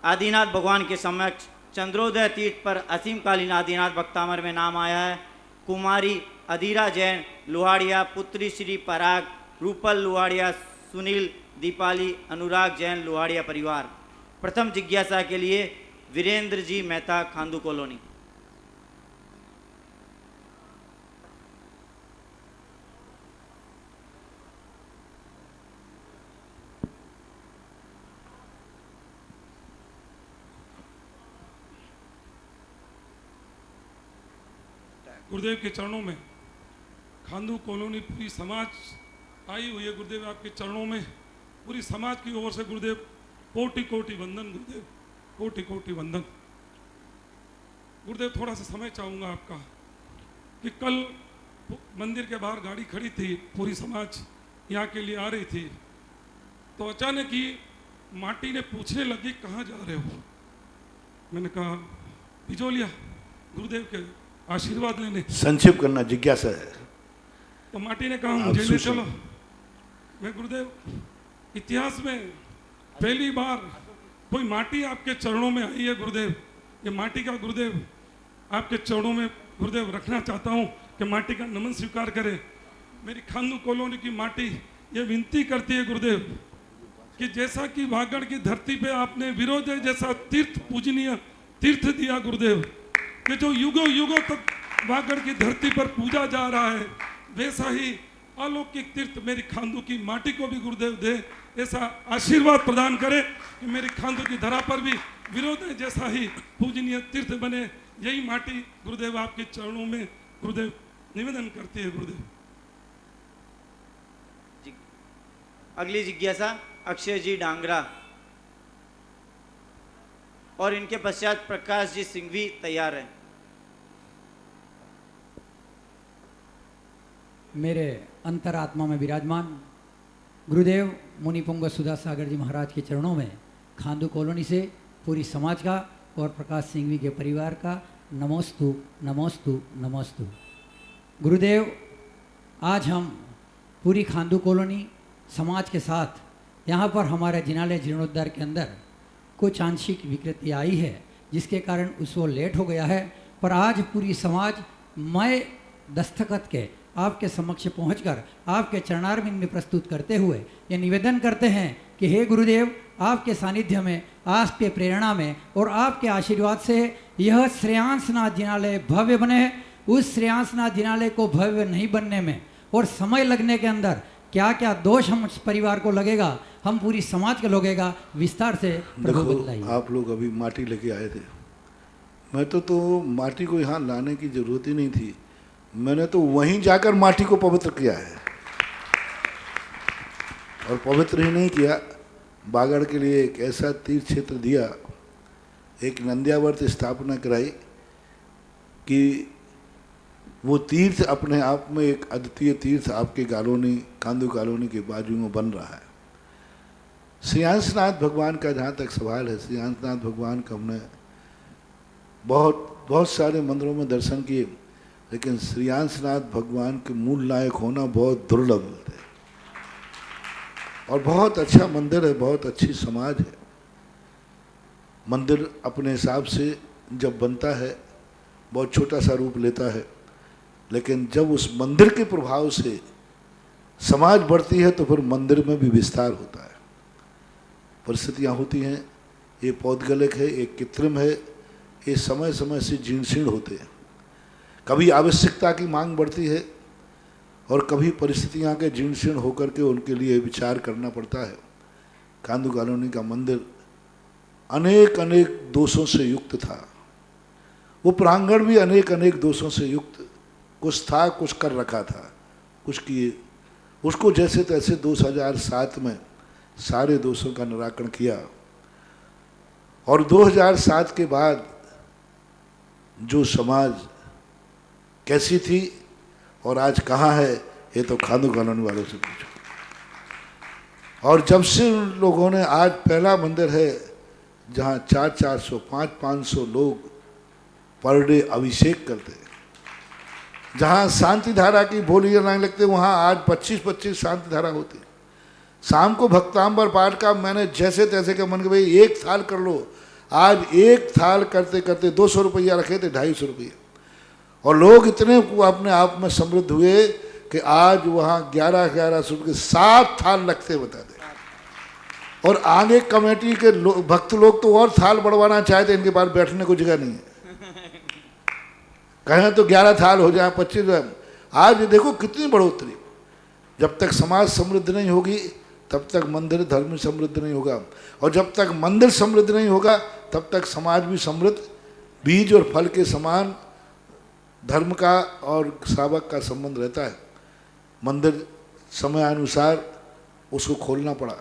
आदिनाथ भगवान के समक्ष चंद्रोदय तीर्थ पर असीमकालीन आदिनाथ भक्तामर में नाम आया है। कुमारी अधीरा जैन लुहाड़िया, पुत्री श्री पराग, रूपल लुहाड़िया, सुनील, दीपाली, अनुराग जैन लुहाड़िया परिवार। प्रथम जिज्ञासा के लिए वीरेंद्र जी मेहता, खांदू कॉलोनी। गुरुदेव के चरणों में खांदू कॉलोनी पूरी समाज आई हुई है। गुरुदेव आपके चरणों में पूरी समाज की ओर से गुरुदेव कोटि कोटि वंदन। गुरुदेव कोटि कोटि वंदन। गुरुदेव थोड़ा सा समय चाहूँगा आपका कि कल मंदिर के बाहर गाड़ी खड़ी थी, पूरी समाज यहाँ के लिए आ रही थी तो अचानक ही माटी ने पूछने लगी कहाँ जा रहे हो। मैंने कहा बिजोलिया गुरुदेव के आशीर्वाद लेने। संक्षेप करना जिज्ञासा है। तो माटी ने कहा मुझे ले चलो। मैं गुरुदेव इतिहास में पहली बार कोई माटी आपके चरणों में आई है गुरुदेव, ये माटी का गुरुदेव आपके चरणों में गुरुदेव रखना चाहता हूँ कि माटी का नमन स्वीकार करे। मेरी खानू कॉलोनी की माटी ये विनती करती है गुरुदेव कि जैसा कि वागड़ की धरती पे आपने विरोधय जैसा तीर्थ पूजनीय तीर्थ दिया गुरुदेव, कि जो युगों युगों तक वागड़ की धरती पर पूजा जा रहा है, वैसा ही अलौकिक तीर्थ मेरी खांदू की माटी को भी गुरुदेव दे। ऐसा आशीर्वाद प्रदान करे कि मेरी खांदू की धरा पर भी विरोधय जैसा ही पूजनीय तीर्थ बने। यही माटी गुरुदेव आपके चरणों में गुरुदेव निवेदन करती है गुरुदेव। अगली जिज्ञासा अक्षय जी डांगरा और इनके पश्चात प्रकाश जी सिंघवी तैयार हैं। मेरे अंतरात्मा में विराजमान गुरुदेव मुनिपुंग सुधा सागर जी महाराज के चरणों में खांदू कॉलोनी से पूरी समाज का और प्रकाश सिंघवी के परिवार का नमोस्तु नमोस्तु नमोस्तु। गुरुदेव, आज हम पूरी खांदू कॉलोनी समाज के साथ यहाँ पर हमारे जिनालय जीर्णोद्धार के अंदर कुछ आंशिक विकृति आई है, जिसके कारण उसको लेट हो गया है, पर आज पूरी समाज मैं दस्तखत के आपके समक्ष पहुंचकर आपके चरणारविंद में प्रस्तुत करते हुए ये निवेदन करते हैं कि हे गुरुदेव, आपके सानिध्य में, आपके प्रेरणा में और आपके आशीर्वाद से यह श्रेयांसनाथ जिनालय भव्य बने। उस श्रेयांसनाथ जिनालय को भव्य नहीं बनने में और समय लगने के अंदर क्या क्या दोष हम परिवार को लगेगा, हम पूरी समाज को लगेगा, विस्तार से प्रभु बतलाइए। आप लोग अभी माटी लेके आए थे, मैं तो माटी को यहाँ लाने की जरूरत ही नहीं थी, मैंने तो वहीं जाकर माटी को पवित्र किया है। और पवित्र ही नहीं किया, बागड़ के लिए एक ऐसा तीर्थ क्षेत्र दिया, एक नंदियावर्त स्थापना कराई कि वो तीर्थ अपने आप में एक अद्वितीय तीर्थ आपके कॉलोनी खांदू कॉलोनी के बाजू में बन रहा है। श्रेयांसनाथ भगवान का जहाँ तक सवाल है, श्रेयांसनाथ भगवान का हमने बहुत सारे मंदिरों में दर्शन किए, लेकिन श्रेयांसनाथ भगवान के मूल नायक होना बहुत दुर्लभ है। और बहुत अच्छा मंदिर है, बहुत अच्छी समाज है। मंदिर अपने हिसाब से जब बनता है बहुत छोटा सा रूप लेता है, लेकिन जब उस मंदिर के प्रभाव से समाज बढ़ती है तो फिर मंदिर में भी विस्तार होता है। परिस्थितियाँ होती हैं, ये पौद्गलिक है, ये कृत्रिम है, ये समय समय से जीर्ण शीर्ण होते हैं। कभी आवश्यकता की मांग बढ़ती है और कभी परिस्थितियाँ के जीर्ण शीर्ण होकर के उनके लिए विचार करना पड़ता है। खांदू कॉलोनी का मंदिर अनेक अनेक दोषों से युक्त था, वो प्रांगण भी अनेक अनेक दोषों से युक्त, कुछ था, कुछ कर रखा था, कुछ किए, उसको जैसे तैसे 2007 में सारे दोषों का निराकरण किया। और 2007 के बाद जो समाज कैसी थी और आज कहाँ है, ये तो खांदू कॉलोनी वालों से पूछो। और जब से उन लोगों ने, आज पहला मंदिर है जहाँ 400-400 500-500 लोग पर डे अभिषेक करते हैं, जहाँ शांति धारा की बोली लाने लगते, वहाँ आज 25-25 शांति धारा होती। शाम को भक्तांबर पाठ का मैंने जैसे तैसे के मन के भाई एक थाल कर लो, आज एक थाल करते करते 200 रुपया रखे थे, 250 रुपये। और लोग इतने अपने आप में समृद्ध हुए कि आज वहाँ 1100 के 7 थाल लगते, बता दें। और आगे कमेटी के भक्त लोग तो और थाल बढ़वाना चाहते, इनके पास बैठने को जगह नहीं है, कहें तो 11 थाल हो जाए, 25। आज देखो कितनी बढ़ोतरी। जब तक समाज समृद्ध नहीं होगी तब तक मंदिर धर्म समृद्ध नहीं होगा, और जब तक मंदिर समृद्ध नहीं होगा तब तक समाज भी समृद्ध, बीज और फल के समान धर्म का और सावक का संबंध रहता है। मंदिर समयानुसार उसको खोलना पड़ा।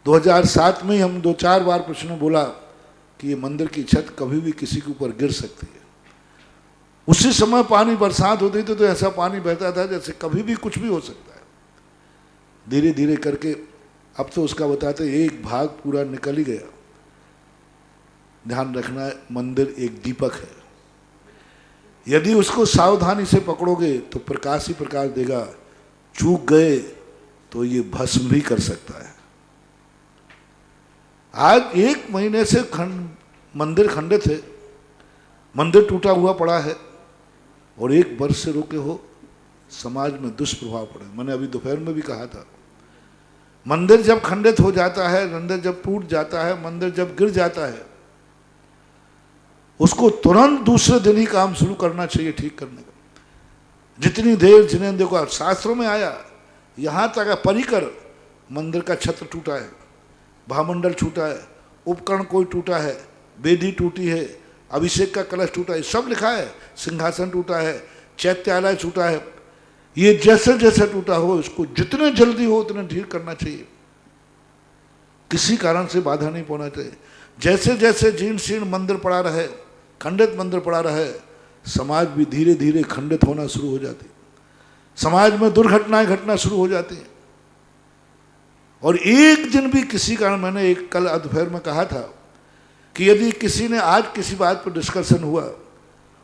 2007 में हम 2-4 बार प्रश्न में बोला कि ये मंदिर की छत कभी भी किसी के ऊपर गिर सकती है। उसी समय पानी बरसात होती थी तो ऐसा पानी बहता था जैसे कभी भी कुछ भी हो सकता है। धीरे धीरे करके अब तो उसका बताते एक भाग पूरा निकल ही गया। ध्यान रखना है, मंदिर एक दीपक है, यदि उसको सावधानी से पकड़ोगे तो प्रकाश ही प्रकाश देगा। चूक गए तो ये भस्म भी कर सकता है। आज 1 महीने से मंदिर खंडित है, मंदिर टूटा हुआ पड़ा है, और 1 वर्ष से रोके हो, समाज में दुष्प्रभाव पड़े। मैंने अभी दोपहर में भी कहा था, मंदिर जब खंडित हो जाता है, मंदिर जब टूट जाता है, मंदिर जब गिर जाता है, उसको तुरंत दूसरे दिन ही काम शुरू करना चाहिए ठीक करने का। जितनी देर जिन्हें देखो, शास्त्रों में आया, यहाँ तक परिकर मंदिर का छत्र टूटा है, भामंडल टूटा है, उपकरण कोई टूटा है, वेदी टूटी है, अभिषेक का कलश टूटा है, सब लिखा है, सिंहासन टूटा है, चैत्यालय टूटा है। ये जैसे जैसे टूटा हो, इसको जितने जल्दी हो उतने ठीक करना चाहिए, किसी कारण से बाधा नहीं पड़ना चाहिए। जैसे जैसे जीर्ण शीर्ण मंदिर पड़ा रहे, खंडित मंदिर पड़ा रहे, समाज भी धीरे धीरे खंडित होना शुरू हो जाती, समाज में दुर्घटनाएं घटना शुरू हो जाती हैं। और एक दिन भी किसी कारण, मैंने एक कल दोपहर में कहा था कि यदि किसी ने आज किसी बात पर डिस्कशन हुआ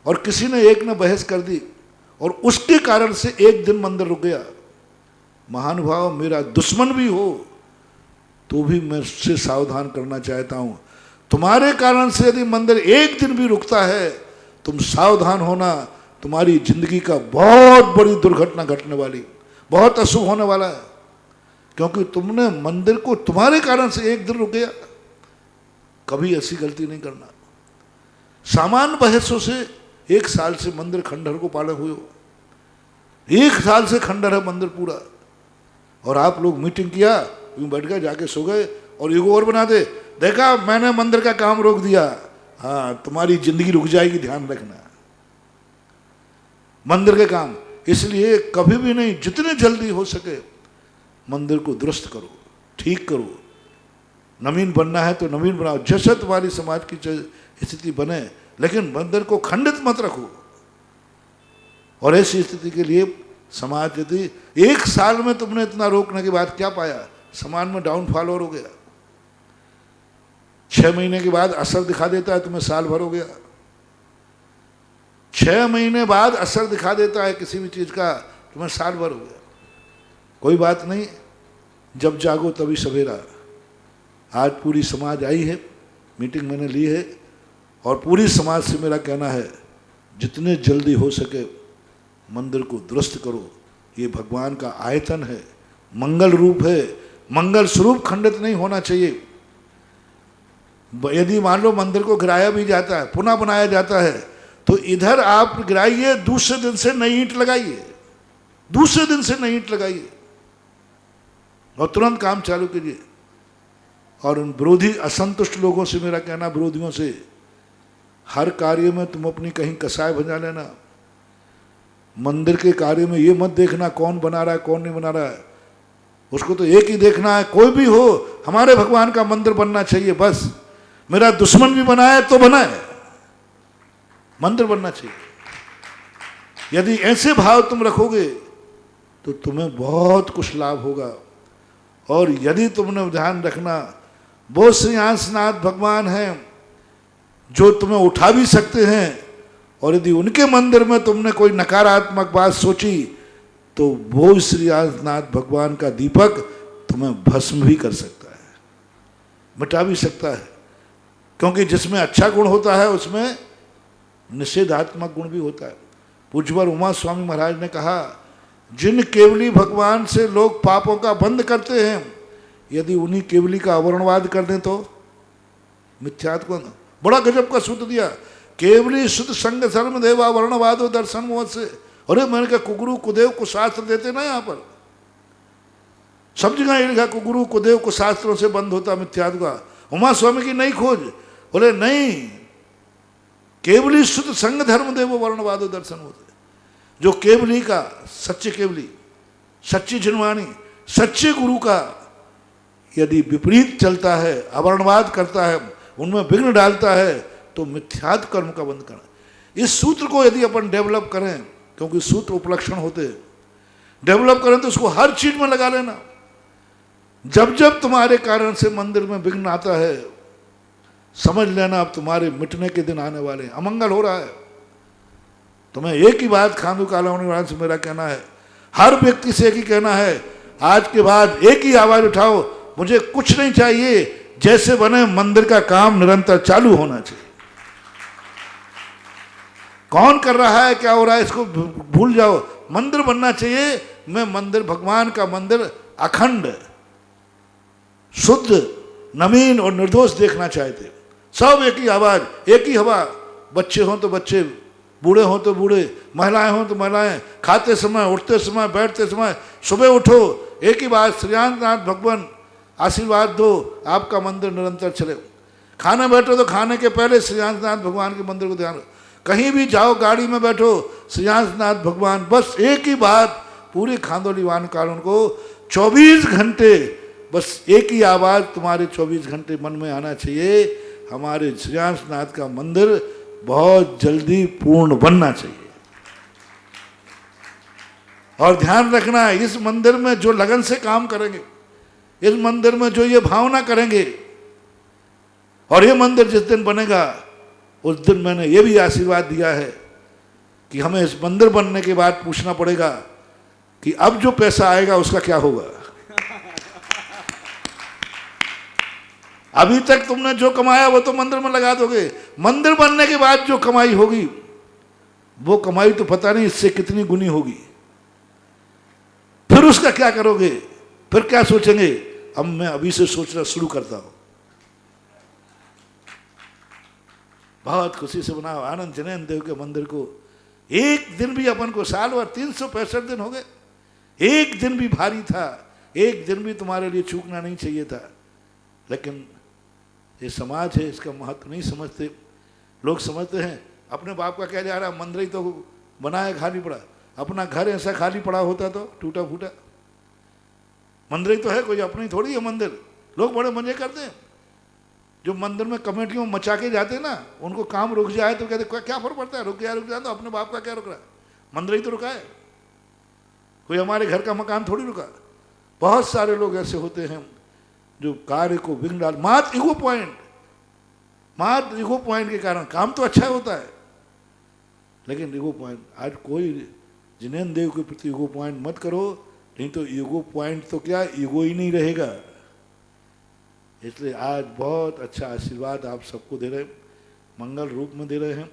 और किसी ने एक ने बहस कर दी और उसके कारण से एक दिन मंदिर रुक गया, महानुभाव मेरा दुश्मन भी हो तो भी मैं उससे सावधान करना चाहता हूं। तुम्हारे कारण से यदि मंदिर एक दिन भी रुकता है, तुम सावधान होना, तुम्हारी जिंदगी का बहुत बड़ी दुर्घटना घटने वाली, बहुत अशुभ होने वाला है, क्योंकि तुमने मंदिर को, तुम्हारे कारण से एक दिन रुक गया। कभी ऐसी गलती नहीं करना। सामान्य बहसों से 1 साल से मंदिर खंडहर को पाले हुए हो, 1 साल से खंडहर है मंदिर पूरा, और आप लोग मीटिंग किया, बैठ गए, जाके सो गए और ईगो और बना दे, देखा मैंने मंदिर का काम रोक दिया। हाँ, तुम्हारी जिंदगी रुक जाएगी, ध्यान रखना। मंदिर के काम इसलिए कभी भी नहीं, जितने जल्दी हो सके मंदिर को दुरुस्त करो, ठीक करो। नवीन बनना है तो नवीन बनाओ, जैसे तुम्हारी समाज की स्थिति बने, लेकिन मंदिर को खंडित मत रखो। और ऐसी स्थिति के लिए समाज, यदि 1 साल में तुमने इतना रोकने के बाद क्या पाया, समाज में डाउनफॉल और हो गया। 6 महीने के बाद असर दिखा देता है, तुम्हें साल भर हो गया। 6 महीने बाद असर दिखा देता है किसी भी चीज का, तुम्हें साल भर हो गया। कोई बात नहीं, जब जागो तभी सवेरा। आज पूरी समाज आई है, मीटिंग मैंने ली है, और पूरी समाज से मेरा कहना है, जितने जल्दी हो सके मंदिर को दुरुस्त करो। ये भगवान का आयतन है, मंगल रूप है, मंगल स्वरूप खंडित नहीं होना चाहिए। यदि मान लो मंदिर को गिराया भी जाता है, पुनः बनाया जाता है, तो इधर आप गिराइए, दूसरे दिन से नई ईंट लगाइए, दूसरे दिन से नई ईंट लगाइए और तुरंत काम चालू कीजिए। और उन विरोधी असंतुष्ट लोगों से मेरा कहना, विरोधियों से, हर कार्य में तुम अपनी कहीं कसाय बजा लेना। मंदिर के कार्य में ये मत देखना कौन बना रहा है कौन नहीं बना रहा है, उसको तो एक ही देखना है, कोई भी हो हमारे भगवान का मंदिर बनना चाहिए, बस। मेरा दुश्मन भी बनाए तो बनाए, मंदिर बनना चाहिए। यदि ऐसे भाव तुम रखोगे तो तुम्हें बहुत कुछ लाभ होगा। और यदि तुमने ध्यान रखना, वो श्री आंसनाथ भगवान हैं जो तुम्हें उठा भी सकते हैं, और यदि उनके मंदिर में तुमने कोई नकारात्मक बात सोची तो वो श्री आंसनाथ भगवान का दीपक तुम्हें भस्म भी कर सकता है, मिटा भी सकता है। क्योंकि जिसमें अच्छा गुण होता है उसमें निषेधात्मक गुण भी होता है। पूज्यवर उमा स्वामी महाराज ने कहा, जिन केवली भगवान से लोग पापों का बंद करते हैं, यदि उन्हीं केवली का अवर्णवाद कर दें तो मिथ्यात्व। बड़ा गजब का सूत्र दिया, केवली शुद्ध संग धर्म देवा वर्णवादो दर्शन मोह से। अरे मैंने कहा, कुगुरु कुदेव को शास्त्र देते ना, यहाँ पर सब जगह ये लिखा, कुगुरु कुदेव को शास्त्रों से बंद होता मिथ्यात्व का। उमा स्वामी की नहीं खोज, बोले नहीं, केवली शुद्ध संग धर्म देव वर्णवादो दर्शन होते। जो केवली का, सच्चे केवली, सच्ची जिनवाणी, सच्चे गुरु का यदि विपरीत चलता है, अवर्णवाद करता है, उनमें विघ्न डालता है, तो मिथ्यात्व कर्म का बंद करना। इस सूत्र को यदि अपन डेवलप करें, क्योंकि सूत्र उपलक्षण होते हैं, डेवलप करें तो उसको हर चीज में लगा लेना। जब जब तुम्हारे कारण से मंदिर में विघ्न आता है, समझ लेना अब तुम्हारे मिटने के दिन आने वाले हैं, अमंगल हो रहा है। तुम्हें एक ही बात खांडू कॉलोनी वालों से मेरा कहना है, हर व्यक्ति से एक ही कहना है, आज के बाद एक ही आवाज उठाओ, मुझे कुछ नहीं चाहिए, जैसे बने मंदिर का काम निरंतर चालू होना चाहिए। कौन कर रहा है, क्या हो रहा है, इसको भूल जाओ। मंदिर बनना चाहिए। मैं मंदिर, भगवान का मंदिर अखंड, शुद्ध, नवीन और निर्दोष देखना चाहते। सब एक ही आवाज, एक ही हवा, बच्चे हों तो बच्चे, बूढ़े हों तो बूढ़े, महिलाएं हों तो महिलाएं, खाते समय, उठते समय, बैठते समय, सुबह उठो, एक ही बात, श्रीनाथ भगवान आशीर्वाद दो, आपका मंदिर निरंतर चले। खाने बैठो तो खाने के पहले श्रीनाथ भगवान के मंदिर को ध्यान रखो। कहीं भी जाओ, गाड़ी में बैठो, श्रीनाथ भगवान, बस एक ही बात, पूरे खांदोली वान कानून को 24 घंटे बस एक ही आवाज तुम्हारे 24 घंटे मन में आना चाहिए, हमारे श्रीनाथ का मंदिर बहुत जल्दी पूर्ण बनना चाहिए। और ध्यान रखना, इस मंदिर में जो लगन से काम करेंगे, इस मंदिर में जो ये भावना करेंगे, और ये मंदिर जिस दिन बनेगा उस दिन मैंने ये भी आशीर्वाद दिया है कि हमें इस मंदिर बनने के बाद पूछना पड़ेगा कि अब जो पैसा आएगा उसका क्या होगा। अभी तक तुमने जो कमाया वो तो मंदिर में लगा दोगे, मंदिर बनने के बाद जो कमाई होगी वो कमाई तो पता नहीं इससे कितनी गुनी होगी। फिर उसका क्या करोगे, फिर क्या सोचेंगे। अब मैं अभी से सोचना शुरू करता हूं। बहुत खुशी से बनाओ आनंद जनेन देव के मंदिर को। एक दिन भी अपन को, साल भर 365 दिन हो गए, एक दिन भी भारी था, एक दिन भी तुम्हारे लिए चूकना नहीं चाहिए था। लेकिन ये समाज है, इसका महत्व नहीं समझते लोग। समझते हैं अपने बाप का क्या जा रहा, मंदिर ही तो बनाया खाली पड़ा, अपना घर ऐसा खाली पड़ा होता तो टूटा फूटा, मंदिर ही तो है, कोई अपनी थोड़ी है मंदिर। लोग बड़े मजे करते हैं, जो मंदिर में कमेटियों मचा के जाते ना, उनको काम रुक जाए तो कहते क्या फर्क पड़ता है, रुक गया तो अपने बाप का क्या रुक रहा है, मंदिर ही तो रुका है, कोई हमारे घर का मकान थोड़ी रुका। बहुत सारे लोग ऐसे होते हैं जो कार्य को विघ्न डाल, मात्र ईगो पॉइंट के कारण। काम तो अच्छा होता है लेकिन ईगो पॉइंट, आज कोई जिनेंद्र देव के प्रति ईगो पॉइंट मत करो, नहीं तो ईगो पॉइंट तो क्या, ईगो ही नहीं रहेगा। इसलिए आज बहुत अच्छा आशीर्वाद आप सबको दे रहे हैं, मंगल रूप में दे रहे हैं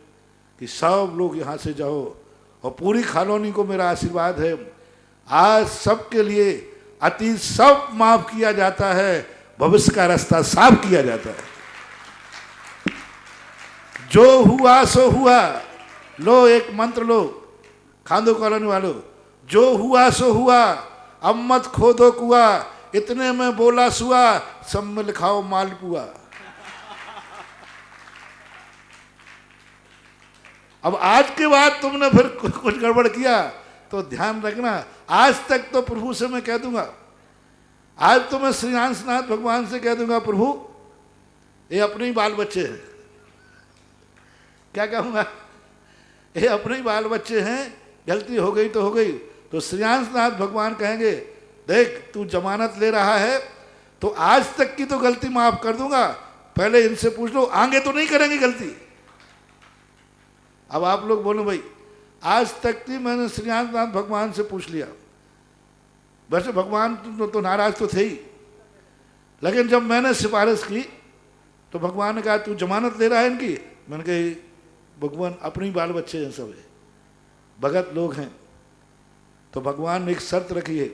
कि सब लोग यहाँ से जाओ। और पूरी कॉलोनी को मेरा आशीर्वाद है, आज सबके लिए अतीत सब माफ किया जाता है, भविष्य का रास्ता साफ किया जाता है। जो हुआ सो हुआ, लो एक मंत्र लो खांदो कॉलोनी वालों, जो हुआ सो हुआ, अब मत खोदो कुआ, इतने में बोला सुआ, सब में लिखाओ मालपुआ। अब आज के बाद तुमने फिर कुछ गड़बड़ किया तो ध्यान रखना, आज तक तो प्रभु से मैं कह दूंगा, आज तो मैं श्रीनाथ भगवान से कह दूंगा, प्रभु ये अपने ही बाल बच्चे हैं। क्या कहूंगा, ये अपने ही बाल बच्चे हैं, गलती हो गई तो हो गई। तो श्रीनाथ भगवान कहेंगे, देख तू जमानत ले रहा है तो आज तक की तो गलती माफ कर दूंगा, पहले इनसे पूछ लो, आगे तो नहीं करेंगे गलती। अब आप लोग बोलो भाई, आज तक की मैंने श्रीनाथ भगवान से पूछ लिया, वैसे भगवान तो नाराज तो थे ही, लेकिन जब मैंने सिफारिश की तो भगवान ने कहा तू जमानत ले रहा है इनकी। मैंने कहा भगवान अपने बाल बच्चे हैं, सब है, भगत लोग हैं, तो भगवान ने एक शर्त रखी है,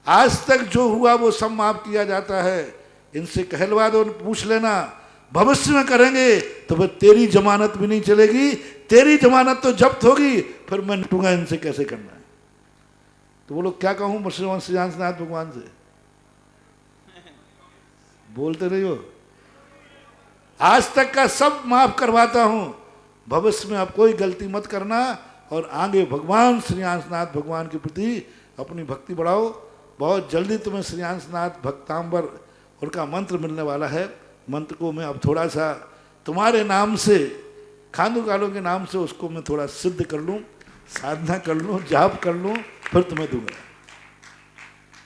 आज तक जो हुआ वो सब माफ किया जाता है, इनसे कहलवा दो, पूछ लेना, भविष्य में करेंगे तो फिर तेरी जमानत भी नहीं चलेगी, तेरी जमानत तो जब्त होगी, फिर मैं निपटूंगा इनसे कैसे करना है। तो वो लोग क्या कहूं मुसलमान श्रीनाथ भगवान से, बोलते नहीं हो, आज तक का सब माफ करवाता हूं, भविष्य में आप कोई गलती मत करना, और आगे भगवान श्रीनाथ भगवान के प्रति अपनी भक्ति बढ़ाओ। बहुत जल्दी तुम्हें श्रीनाथ भक्तांबर उनका मंत्र मिलने वाला है। मंत्र को मैं अब थोड़ा सा तुम्हारे नाम से, खांदू कालों के नाम से उसको मैं थोड़ा सिद्ध कर लूँ, साधना कर लूँ, जाप कर लूँ, फिर तुम्हें दूंगा।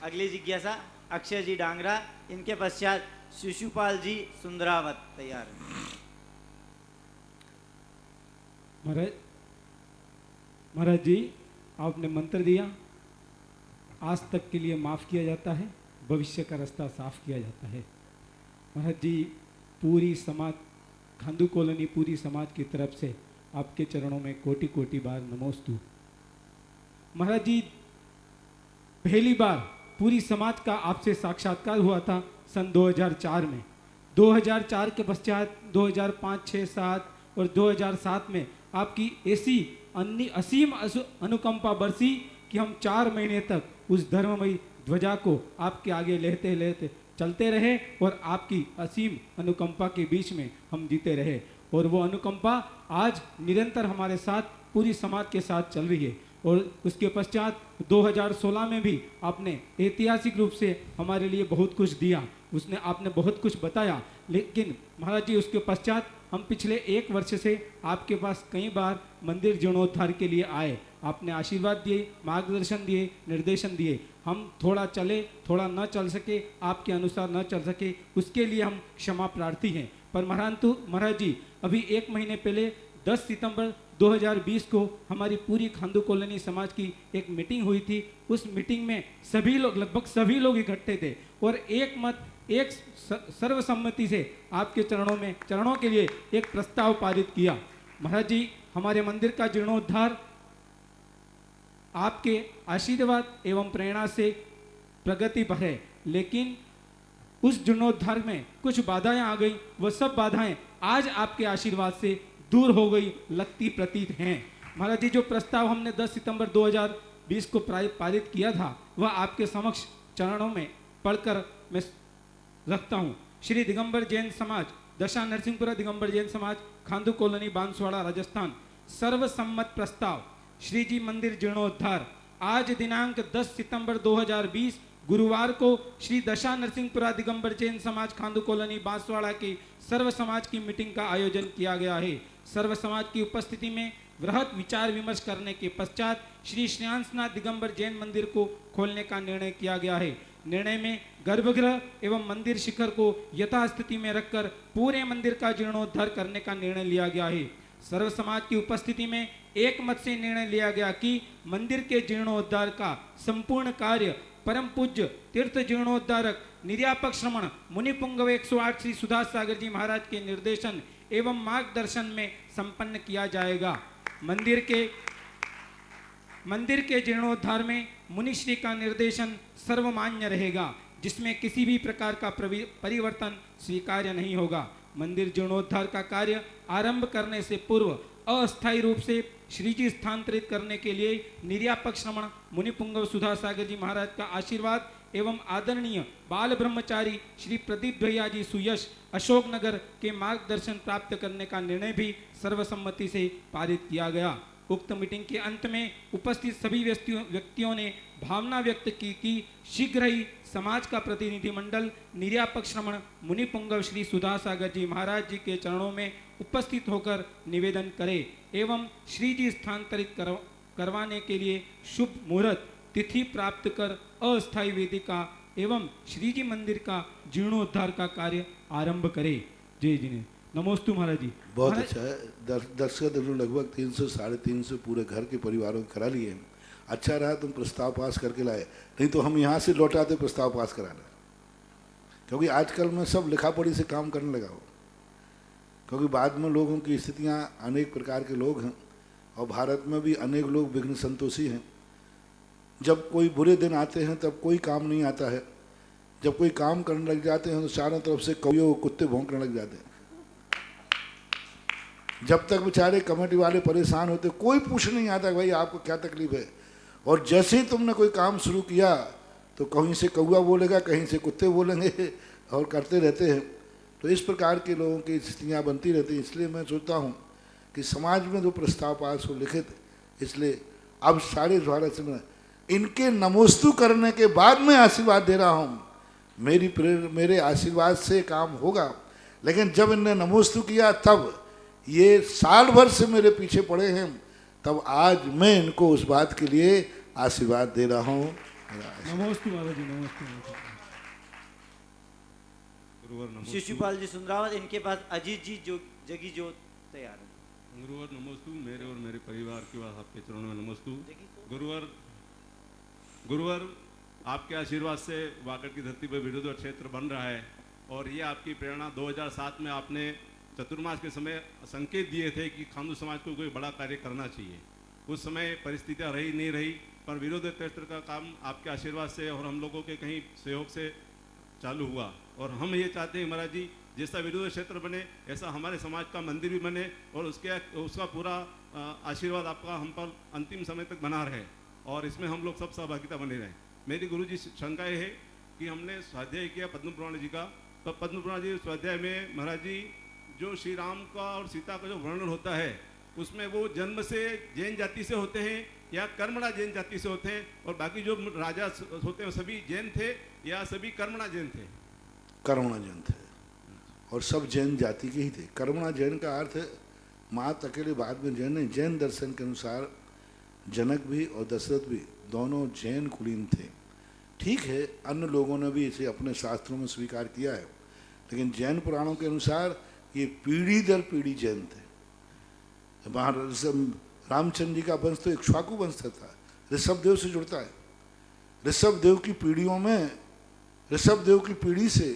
अगली जिज्ञासा। अक्षय जी डांगरा, इनके पश्चात शिशुपाल जी सुंदरावत तैयार है। महाराज जी, आपने मंत्र दिया, आज तक के लिए माफ़ किया जाता है, भविष्य का रास्ता साफ किया जाता है। महाराज जी, पूरी समाज, खांडू कॉलोनी पूरी समाज की तरफ से आपके चरणों में कोटि कोटि बार नमोस्तु। महाराज जी, पहली बार पूरी समाज का आपसे साक्षात्कार हुआ था सन 2004 में। 2004 के पश्चात 2005, 6, 7 और 2007 में आपकी ऐसी असीम अनुकंपा बरसी कि हम 4 महीने तक उस धर्ममयी ध्वजा को आपके आगे लहते लहते चलते रहे और आपकी असीम अनुकंपा के बीच में हम जीते रहे। और वो अनुकंपा आज निरंतर हमारे साथ, पूरी समाज के साथ चल रही है। और उसके पश्चात 2016 में भी आपने ऐतिहासिक रूप से हमारे लिए बहुत कुछ दिया, आपने बहुत कुछ बताया। लेकिन महाराज जी, उसके पश्चात हम पिछले 1 वर्ष से आपके पास कई बार मंदिर जीर्णोद्धार के लिए आए। आपने आशीर्वाद दिए, मार्गदर्शन दिए, निर्देशन दिए। हम थोड़ा चले, थोड़ा न चल सके, आपके अनुसार न चल सके, उसके लिए हम क्षमा प्रार्थी हैं। पर महाराज जी, अभी 1 महीने पहले 10 सितंबर 2020 को हमारी पूरी खांडू कॉलोनी समाज की एक मीटिंग हुई थी। उस मीटिंग में सभी लोग, लगभग सभी लोग इकट्ठे थे और एक सर्वसम्मति से आपके चरणों के लिए एक प्रस्ताव पारित किया। महाराज जी, हमारे मंदिर का जीर्णोद्धार आपके आशीर्वाद एवं प्रेरणा से प्रगति पर है, लेकिन उस जीर्णोद्धार में कुछ बाधाएं आ गई। वह सब बाधाएं आज आपके आशीर्वाद से दूर हो गई लगती प्रतीत हैं। महाराज जी, जो प्रस्ताव हमने 10 सितंबर 2020 को पारित किया था, वह आपके समक्ष चरणों में पढ़कर मैं रखता हूँ। श्री दिगंबर जैन समाज, दशा नरसिंहपुरा दिगंबर जैन समाज, खांडू कॉलोनी, बांसवाड़ा, राजस्थान। सर्वसम्मत प्रस्ताव, श्री जी मंदिर जीर्णोद्धार। आज दिनांक 10 सितंबर 2020 गुरुवार को श्री दशा नरसिंहपुरा दिगंबर जैन समाज, खांडू कॉलोनी, बांसवाड़ा की सर्व समाज की मीटिंग का आयोजन किया गया है। सर्व समाज की उपस्थिति में वृहत विचार विमर्श करने के पश्चात श्री श्रेयांसनाथ दिगंबर जैन मंदिर को खोलने का निर्णय किया गया है। निर्णय में गर्भगृह एवं मंदिर शिखर को यथास्थिति में रखकर पूरे मंदिर का जीर्णोद्धार करने का निर्णय लिया गया है। सर्व समाज की उपस्थिति में एक मत से निर्णय लिया गया कि मंदिर के जीर्णोद्धार का संपूर्ण कार्य परम पूज्य तीर्थ जीर्णोद्धारक निर्यापक श्रमण मुनिपुंगव 108 श्री सुधास सागर जी महाराज के निर्देशन एवं मार्गदर्शन में संपन्न किया जाएगा। मंदिर के जीर्णोद्धार में मुनिश्री का निर्देशन सर्वमान्य रहेगा, जिसमें किसी भी प्रकार का परिवर्तन स्वीकार्य नहीं होगा। मंदिर जीर्णोद्धार का कार्य आरंभ करने से पूर्व अस्थायी रूप से श्री जी स्थानांतरित करने के लिए निर्यापक श्रमण मुनिपुंगव सुधा सागर जी महाराज का आशीर्वाद एवं आदरणीय बाल ब्रह्मचारी श्री प्रदीप भैया जी सुयश अशोकनगर के मार्गदर्शन प्राप्त करने का निर्णय भी सर्वसम्मति से पारित किया गया। उक्त मीटिंग के अंत में उपस्थित सभी व्यक्तियों ने भावना व्यक्त की कि शीघ्र ही समाज का प्रतिनिधिमंडल निर्यापक श्रमण मुनिपुंगव श्री सुधा सागर जी महाराज जी के चरणों में उपस्थित होकर निवेदन करे एवं श्री जी स्थानांतरित करवाने के लिए शुभ मुहूर्त तिथि प्राप्त कर अस्थायी वेदिका एवं श्री जी मंदिर का जीर्णोद्धार का कार्य आरंभ करे। जय जी ने नमोस्तु महाराज जी। बहुत अच्छा है। दर्शक लगभग 300 350 पूरे घर के परिवारों को करा लिए। अच्छा रहा तुम प्रस्ताव पास करके लाए, नहीं तो हम यहाँ से लौटाते प्रस्ताव पास कराना, क्योंकि आजकल मैं सब लिखा पढ़ी से काम करने लगा हूँ। क्योंकि बाद में लोगों की स्थितियाँ अनेक प्रकार के लोग हैं और भारत में भी अनेक लोग विघ्न संतोषी हैं। जब कोई बुरे दिन आते हैं तब कोई काम नहीं आता है, जब कोई काम करने लग जाते हैं तो चारों तरफ से कौवे कुत्ते भौंकने लग जाते हैं। जब तक बेचारे कमेटी वाले परेशान होते कोई पूछ नहीं आता भाई आपको क्या तकलीफ है, और जैसे ही तुमने कोई काम शुरू किया तो कहीं से कौवा बोलेगा, कहीं से कुत्ते बोलेंगे और करते रहते हैं। तो इस प्रकार के लोगों की स्थितियाँ बनती रहती हैं। इसलिए मैं सोचता हूँ कि समाज में जो प्रस्ताव पास हो लिखित, इसलिए अब सारे द्वारा से इनके नमोस्तु करने के बाद मैं आशीर्वाद दे रहा हूँ। मेरे आशीर्वाद से काम होगा, लेकिन जब इनने नमोस्तु किया तब ये साल भर से मेरे पीछे पड़े हैं, तब आज मैं इनको उस बात के लिए आशीर्वाद दे रहा हूँ। नमोस्तु महाराज जी, नमोस्तु। गुरुवर नमोस्तु। शिशुपाल जी सुंदरावत, इनके पास अजीत जी जो जगी जो तैयार है। गुरुवर नमोस्तु। मेरे और मेरे परिवार के बाद आपके चरणों में नमोस्तु। गुरुवर आपके आशीर्वाद से वागड़ की धरती पर विरुद्ध क्षेत्र बन रहा है और ये आपकी प्रेरणा 2007 में आपने चतुर्मास के समय संकेत दिए थे कि खांडू समाज को कोई बड़ा कार्य करना चाहिए। उस समय परिस्थितियाँ रही नहीं रही, पर विरोध क्षेत्र का काम आपके आशीर्वाद से और हम लोगों के कहीं सहयोग से चालू हुआ और हम ये चाहते हैं महाराज जी, जैसा विरोध क्षेत्र बने ऐसा हमारे समाज का मंदिर भी बने और उसका पूरा आशीर्वाद आपका हम पर अंतिम समय तक बना रहे और इसमें हम लोग सब सहभागिता बने रहें। मेरी गुरु जी शंका ये है कि हमने स्वाध्याय किया पद्म पुराण जी का, तो पद्म पुराण जी स्वाध्याय में महाराज जी जो श्री राम का और सीता का जो वर्णन होता है उसमें वो जन्म से जैन जाति से होते हैं या कर्मणा जैन जाति से होते हैं और बाकी जो राजा होते हैं सभी जैन थे या सभी कर्मणा जैन थे? कर्मणा जैन थे और सब जैन जाति के ही थे। कर्मणा जैन का अर्थ है मात अकेले बाद में जैन नहीं, जैन दर्शन के अनुसार जनक भी और दशरथ भी दोनों जैन कुलीन थे। ठीक है, अन्य लोगों ने भी इसे अपने शास्त्रों में स्वीकार किया है, लेकिन जैन पुराणों के अनुसार ये पीढ़ी दर पीढ़ी जैन थे। वहाँ रामचंद्र जी का वंश तो इक्ष्वाकु वंश था, ऋषभ देव से जुड़ता है। ऋषभ देव की पीढ़ियों में, ऋषभ देव की पीढ़ी से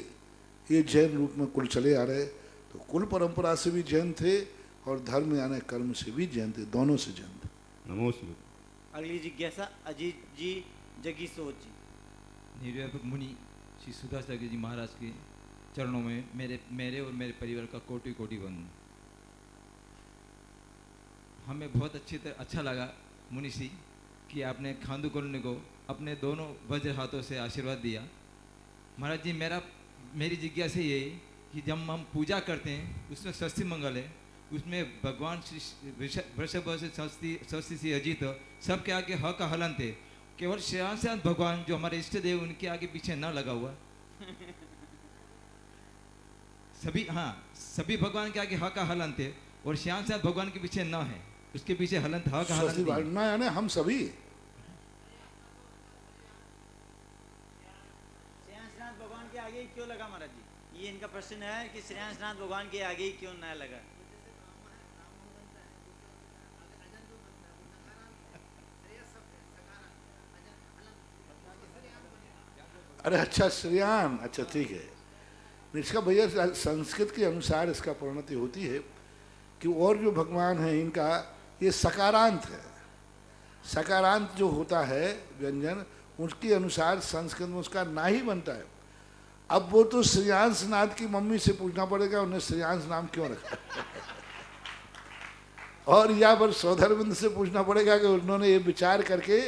ये जैन रूप में कुल चले आ रहे, तो कुल परंपरा से भी जैन थे और धर्म यानी कर्म से भी जैन थे, दोनों से जैन थे। नमोस्तु। अगली जिज्ञासा अजीत जी जगी सोच जी। निर्व्यापक मुनि श्री सुदास सागर जी महाराज के चरणों में मेरे और मेरे परिवार का कोटि कोटि वंदन। हमें बहुत अच्छा लगा मुनि जी कि आपने खांडू कॉलोनी को अपने दोनों वज्र हाथों से आशीर्वाद दिया। महाराज जी मेरी जिज्ञासा ये है कि जब हम पूजा करते हैं उसमें षष्ठी मंगल है, उसमें भगवान वृषभ से षष्ठी से अजीत सबके आगे ह का हलन थे, केवल श्रेयांश भगवान जो हमारे इष्ट देव उनके आगे पीछे न लगा हुआ। सभी भगवान के आगे ह का हलन थे और श्रेयांश भगवान के पीछे न है, उसके पीछे हलन ह का हलन यानी हम सभी श्रेयांशनाथ भगवान के आगे क्यों लगा महाराज जी? ये इनका प्रश्न है कि श्रेयांशनाथ भगवान के आगे क्यों न लगा। अरे अच्छा, श्रेयान, अच्छा ठीक है। इसका भैया संस्कृत के अनुसार इसका परिणति होती है कि और जो भगवान है इनका ये सकारांत है। सकारांत जो होता है व्यंजन उसके अनुसार संस्कृत में उसका ना ही बनता है। अब वो तो श्रेयांश नाथ की मम्मी से पूछना पड़ेगा उन्हें श्रेयांश नाम क्यों रखा और या फिर सौधरबिंद से पूछना पड़ेगा कि उन्होंने ये विचार करके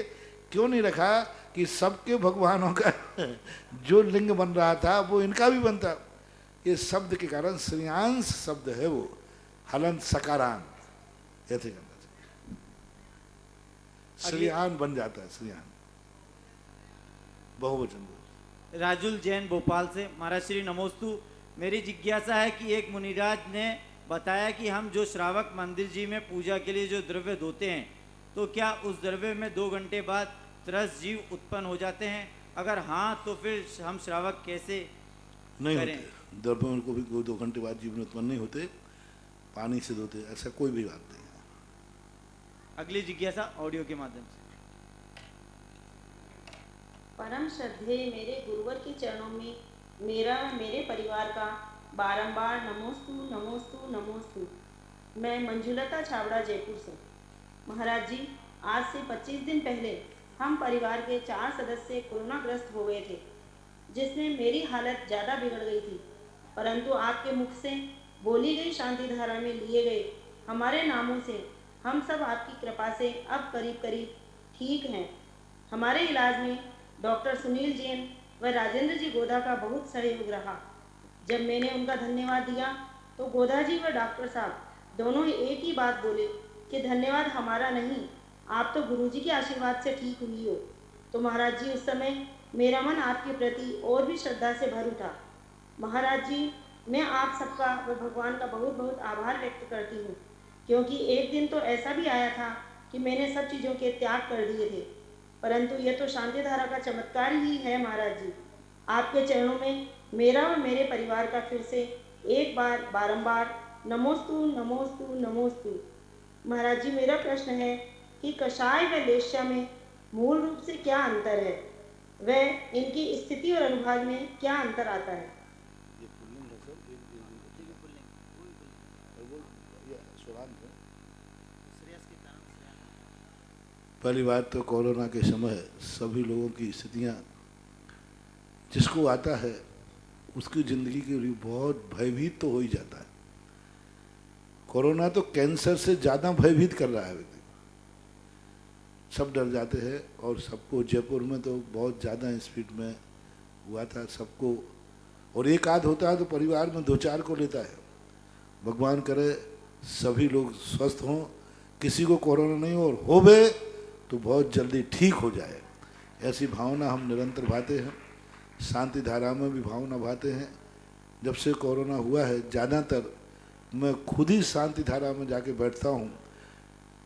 क्यों नहीं रखा कि सबके भगवानों का जो लिंग बन रहा था वो इनका भी बनता। ये शब्द के कारण श्रेयांश शब्द है वो हलंत सकारांत ऐसे करना चाहिए, श्रेयान बन जाता है, श्रेयान बहुवचन। राजुल जैन भोपाल से। महाराज श्री नमोस्तु। मेरी जिज्ञासा है कि एक मुनिराज ने बताया कि हम जो श्रावक मंदिर जी में पूजा के लिए जो द्रव्य धोते हैं तो क्या उस द्रव्य में 2 घंटे बाद 30 जीव उत्पन्न हो जाते हैं? अगर हाँ तो फिर हम श्रावक कैसे नहीं करें? होते द्रव्य उनको भी 2 घंटे बाद जीव उत्पन्न नहीं होते, पानी से धोते, ऐसा कोई भी बात नहीं है। अगली जिज्ञासा ऑडियो के माध्यम से। परम श्रद्धेय मेरे गुरुवर के चरणों में मेरा व मेरे परिवार का बारंबार नमोस्तु नमोस्तु नमोस्तु। मैं मंजुलता छावड़ा जयपुर से। महाराज जी, आज से 25 दिन पहले हम परिवार के 4 सदस्य कोरोनाग्रस्त हो गए थे, जिसमें मेरी हालत ज़्यादा बिगड़ गई थी, परंतु आपके मुख से बोली गई शांति धारा में लिए गए हमारे नामों से हम सब आपकी कृपा से अब करीब करीब ठीक हैं। हमारे इलाज में डॉक्टर सुनील जैन व राजेंद्र जी गोदा का बहुत सहयोग रहा। जब मैंने उनका धन्यवाद दिया तो गोदा जी व डॉक्टर साहब दोनों एक ही बात बोले कि धन्यवाद हमारा नहीं, आप तो गुरुजी के आशीर्वाद से ठीक हुई हो। तो महाराज जी, उस समय मेरा मन आपके प्रति और भी श्रद्धा से भर उठा। महाराज जी, मैं आप सबका व भगवान का बहुत बहुत आभार व्यक्त करती हूँ, क्योंकि एक दिन तो ऐसा भी आया था कि मैंने सब चीज़ों के त्याग कर दिए थे, परंतु यह तो शांति धारा का चमत्कार ही है। महाराज जी, आपके चरणों में मेरा और मेरे परिवार का फिर से एक बार बारंबार नमोस्तु नमोस्तु नमोस्तु। महाराज जी, मेरा प्रश्न है कि कषाय व लेस्या में मूल रूप से क्या अंतर है, वह इनकी स्थिति और अनुभाग में क्या अंतर आता है? पहली बात तो कोरोना के समय सभी लोगों की स्थितियां, जिसको आता है उसकी ज़िंदगी के लिए बहुत भयभीत तो हो ही जाता है। कोरोना तो कैंसर से ज़्यादा भयभीत कर रहा है व्यक्ति, सब डर जाते हैं। और सबको जयपुर में तो बहुत ज़्यादा स्पीड में हुआ था सबको, और एक आध होता है तो परिवार में 2-4 को लेता है। भगवान करे सभी लोग स्वस्थ हों, किसी को कोरोना नहीं हो, और होवे तो बहुत जल्दी ठीक हो जाए, ऐसी भावना हम निरंतर भाते हैं। शांति धारा में भी भावना भाते हैं। जब से कोरोना हुआ है ज़्यादातर मैं खुद ही शांति धारा में जाके बैठता हूँ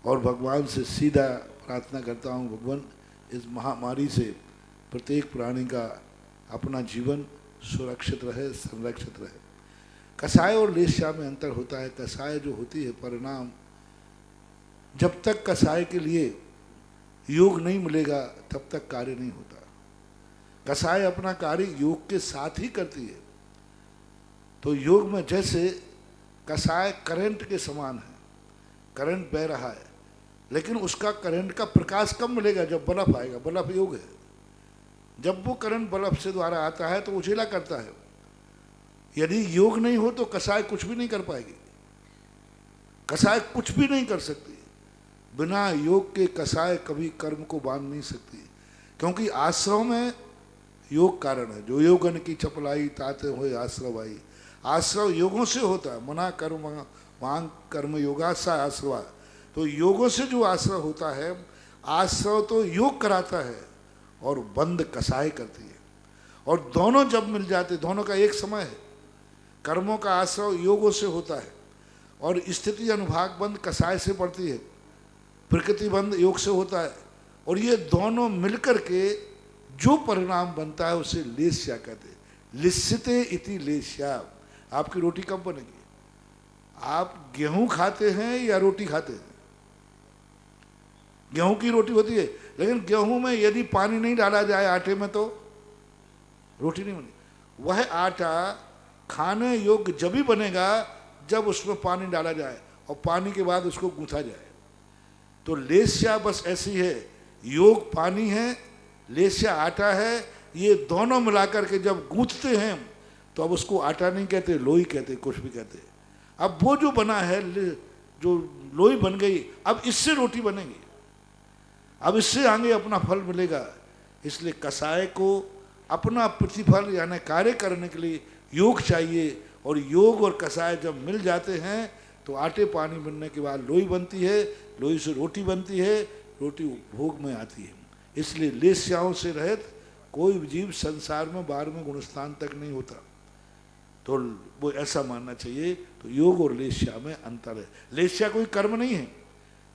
और भगवान से सीधा प्रार्थना करता हूँ, भगवान इस महामारी से प्रत्येक प्राणी का अपना जीवन सुरक्षित रहे, संरक्षित रहे। कषाय और लेस्या में अंतर होता है। कषाय जो होती है परिणाम, जब तक कषाय के लिए योग नहीं मिलेगा तब तक कार्य नहीं होता। कषाय अपना कार्य योग के साथ ही करती है। तो योग में जैसे कषाय करंट के समान है, करंट बह रहा है, लेकिन उसका करंट का प्रकाश कब मिलेगा? जब बल्ब आएगा। बल्ब योग है, जब वो करंट बल्ब से द्वारा आता है तो उजेला करता है। यदि योग नहीं हो तो कषाय कुछ भी नहीं कर पाएगी। कषाय कुछ भी नहीं कर सकती। बिना योग के कषाय कभी कर्म को बांध नहीं सकती, क्योंकि आश्रव में योग कारण है। जो योगन की चपलाई ताते हुए आश्रव आई। आश्रव योगों से होता है। मना कर्म वांग कर्म योगासा आश्रवा। तो योगों से जो आश्रव होता है, आश्रव तो योग कराता है और बंद कषाय करती है। और दोनों जब मिल जाते, दोनों का एक समय है। कर्मों का आश्रव योगों से होता है और स्थिति अनुभाग बंद कषाय से पड़ती है। प्रकृति बंद योग से होता है। और ये दोनों मिलकर के जो परिणाम बनता है उसे लेस्या कहते हैं। लिस्यते इति लेस्या। आपकी रोटी कब बनेगी? आप गेहूं खाते हैं या रोटी खाते हैं? गेहूं की रोटी होती है, लेकिन गेहूं में यदि पानी नहीं डाला जाए आटे में तो रोटी नहीं बनेगी। वह आटा खाने योग्य जब ही बनेगा जब उसमें पानी डाला जाए और पानी के बाद उसको गूंथा जाए। तो लेस्या बस ऐसी है। योग पानी है, लेस्या आटा है। ये दोनों मिलाकर के जब गूंथते हैं तो अब उसको आटा नहीं कहते, लोई कहते, कुछ भी कहते। अब वो जो बना है, जो लोई बन गई, अब इससे रोटी बनेगी। अब इससे आगे अपना फल मिलेगा। इसलिए कषाय को अपना प्रतिफल यानी कार्य करने के लिए योग चाहिए। और योग और कषाय जब मिल जाते हैं तो आटे पानी बनने के बाद लोई बनती है, लोई से रोटी बनती है, रोटी भोग में आती है। इसलिए लेस्याओं से रहित कोई जीव संसार में 12वें गुणस्थान तक नहीं होता। तो वो ऐसा मानना चाहिए। तो योग और लेस्या में अंतर है। लेस्या कोई कर्म नहीं है,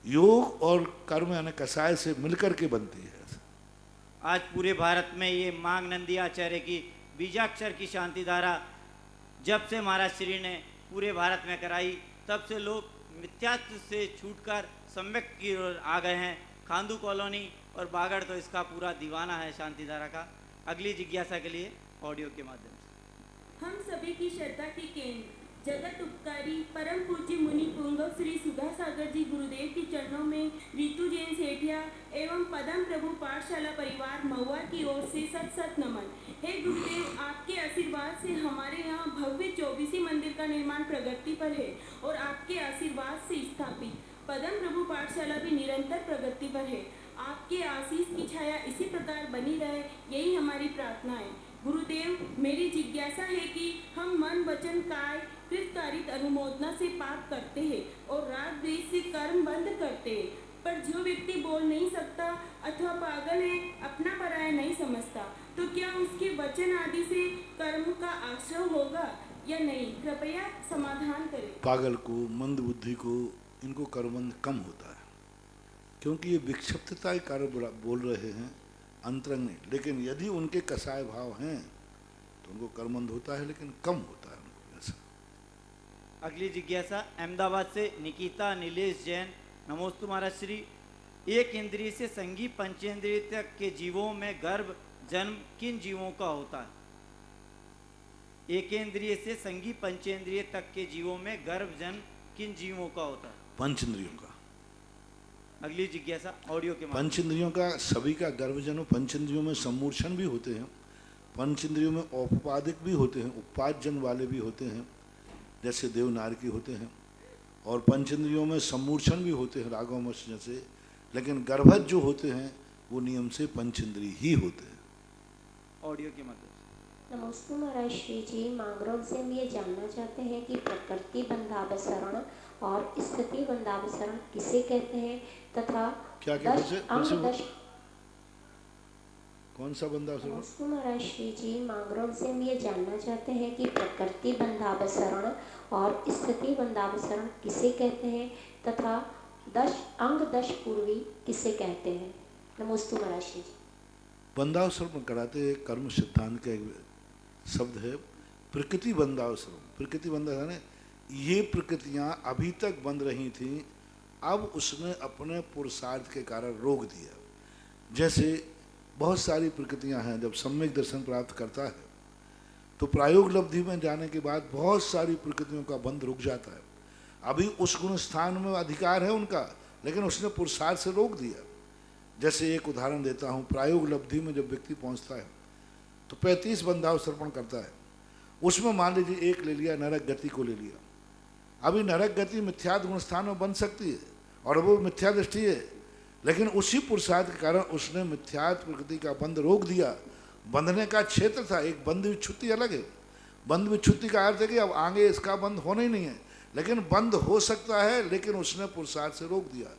योग और कर्म यानी कषाय से मिलकर के बनती है। आज पूरे भारत में ये मांग नंदी आचार्य की बीजाक्षर की शांति धारा जब से महाराज श्री ने पूरे भारत में कराई, तब से लोग मिथ्यात्व से छूटकर सम्यक की ओर आ गए हैं। खांदू कॉलोनी और बागड़ तो इसका पूरा दीवाना है शांति धारा का। अगली जिज्ञासा के लिए ऑडियो के माध्यम से हम सभी की श्रद्धा के केंद्र जगत उपकारी परम पूज्य मुनि पुंगव श्री सुधा सागर जी गुरुदेव के चरणों में ऋतु जैन सेठिया एवं पदम प्रभु पाठशाला परिवार महुआ की ओर से सत सत नमन। हे गुरुदेव, आपके आशीर्वाद से हमारे यहाँ भव्य 24 मंदिर का निर्माण प्रगति पर है और आपके आशीर्वाद से स्थापित पदम प्रभु पाठशाला भी निरंतर प्रगति पर है। आपके आशीष की छाया इसी प्रकार बनी रहे, यही हमारी प्रार्थना है। गुरुदेव, मेरी जिज्ञासा है कि हम मन वचन काय कृतकारित अनुमोदना से पाप करते हैं और राग द्वेष से कर्म बंद करते हैं, पर जो व्यक्ति बोल नहीं सकता अथवा पागल है, अपना पराया नहीं समझता, तो क्या उसके वचन आदि से कर्म का आश्रय होगा या नहीं? कृपया समाधान करें। पागल को, मंद बुद्धि को, इनको कर्मबंध कम होता है, क्योंकि ये विक्षिप्तता के कारण बोल रहे हैं, अंतरंग नहीं। लेकिन यदि उनके कषाय भाव हैं तो उनको कर्मंद होता है लेकिन कम होता है उनको ऐसा। अगली जिज्ञासा अहमदाबाद से निकिता नीलेश जैन। नमोस्तु महाराज श्री। एक इंद्रिय से संगी पंचेंद्रिय तक के जीवों में गर्भ जन्म किन जीवों का होता है? एक इंद्रिय से संगी पंचेंद्रिय तक के जीवों में गर्भ जन्म किन जीवों का होता है? पंचेंद्रियों का। अगली जिज्ञासा ऑडियो के माध्यम। पंचेंद्रियों का सभी का गर्भ जन्म। पंचेंद्रियों में सम्मूर्छन भी होते हैं, पंचेंद्रियों में औपपादिक भी होते हैं, उपपाद जन्म वाले भी होते हैं जैसे देवनारकी होते हैं, और पंचेंद्रियों में सम्मूर्छन भी होते हैं रागवमश जैसे, लेकिन गर्भज जो होते हैं वो नियम से पंचेंद्रिय ही होते हैं। ऑडियो के माध्यम। नमस्ते महाराज श्री जी, मांगरोल से हम ये जानना चाहते हैं कि प्रकृति बंधावसरण और स्थिति बंधावसरण किसे कहते हैं तथा क्या कहते हैं? कौन सा बंधावसरण? नमस्ते महाराज श्री जी, मांगरोल से हम ये जानना चाहते हैं कि प्रकृति बंधावसरण और स्थिति बंधावसरण किसे कहते हैं तथा 10 पूर्वी किसे कहते हैं? नमस्ते महाराज श्री जी। बंधावसरण कराते कर्म सिद्धांत का एक शब्द है प्रकृति बंधावसरण। प्रकृति बंधावसरण, ये प्रकृतियां अभी तक बंध रही थीं, अब उसने अपने पुरुषार्थ के कारण रोक दिया। जैसे बहुत सारी प्रकृतियां हैं, जब सम्यक दर्शन प्राप्त करता है तो प्रायोग लब्धि में जाने के बाद बहुत सारी प्रकृतियों का बंध रुक जाता है। अभी उस गुण स्थान में अधिकार है उनका, लेकिन उसने पुरुषार्थ से रोक दिया। जैसे एक उदाहरण देता हूँ, प्रायोग लब्धि में जब व्यक्ति पहुँचता है तो 35 बंधावसर्पण करता है। उसमें मान लीजिए एक ले लिया, नरक गति को ले लिया। अभी नरक गति मिथ्याद गुण स्थान में बन सकती है और वो मिथ्या दृष्टि है, लेकिन उसी पुरुषार्थ के कारण उसने मिथ्यात प्रकृति का बंध रोक दिया। बंधने का क्षेत्र था, एक बंध विच्छुत्ति अलग है। बंध विच्छुत्ति का अर्थ है कि अब आगे इसका बंध होना ही नहीं है, लेकिन बंध हो सकता है, लेकिन उसने पुरुषार्थ से रोक दिया।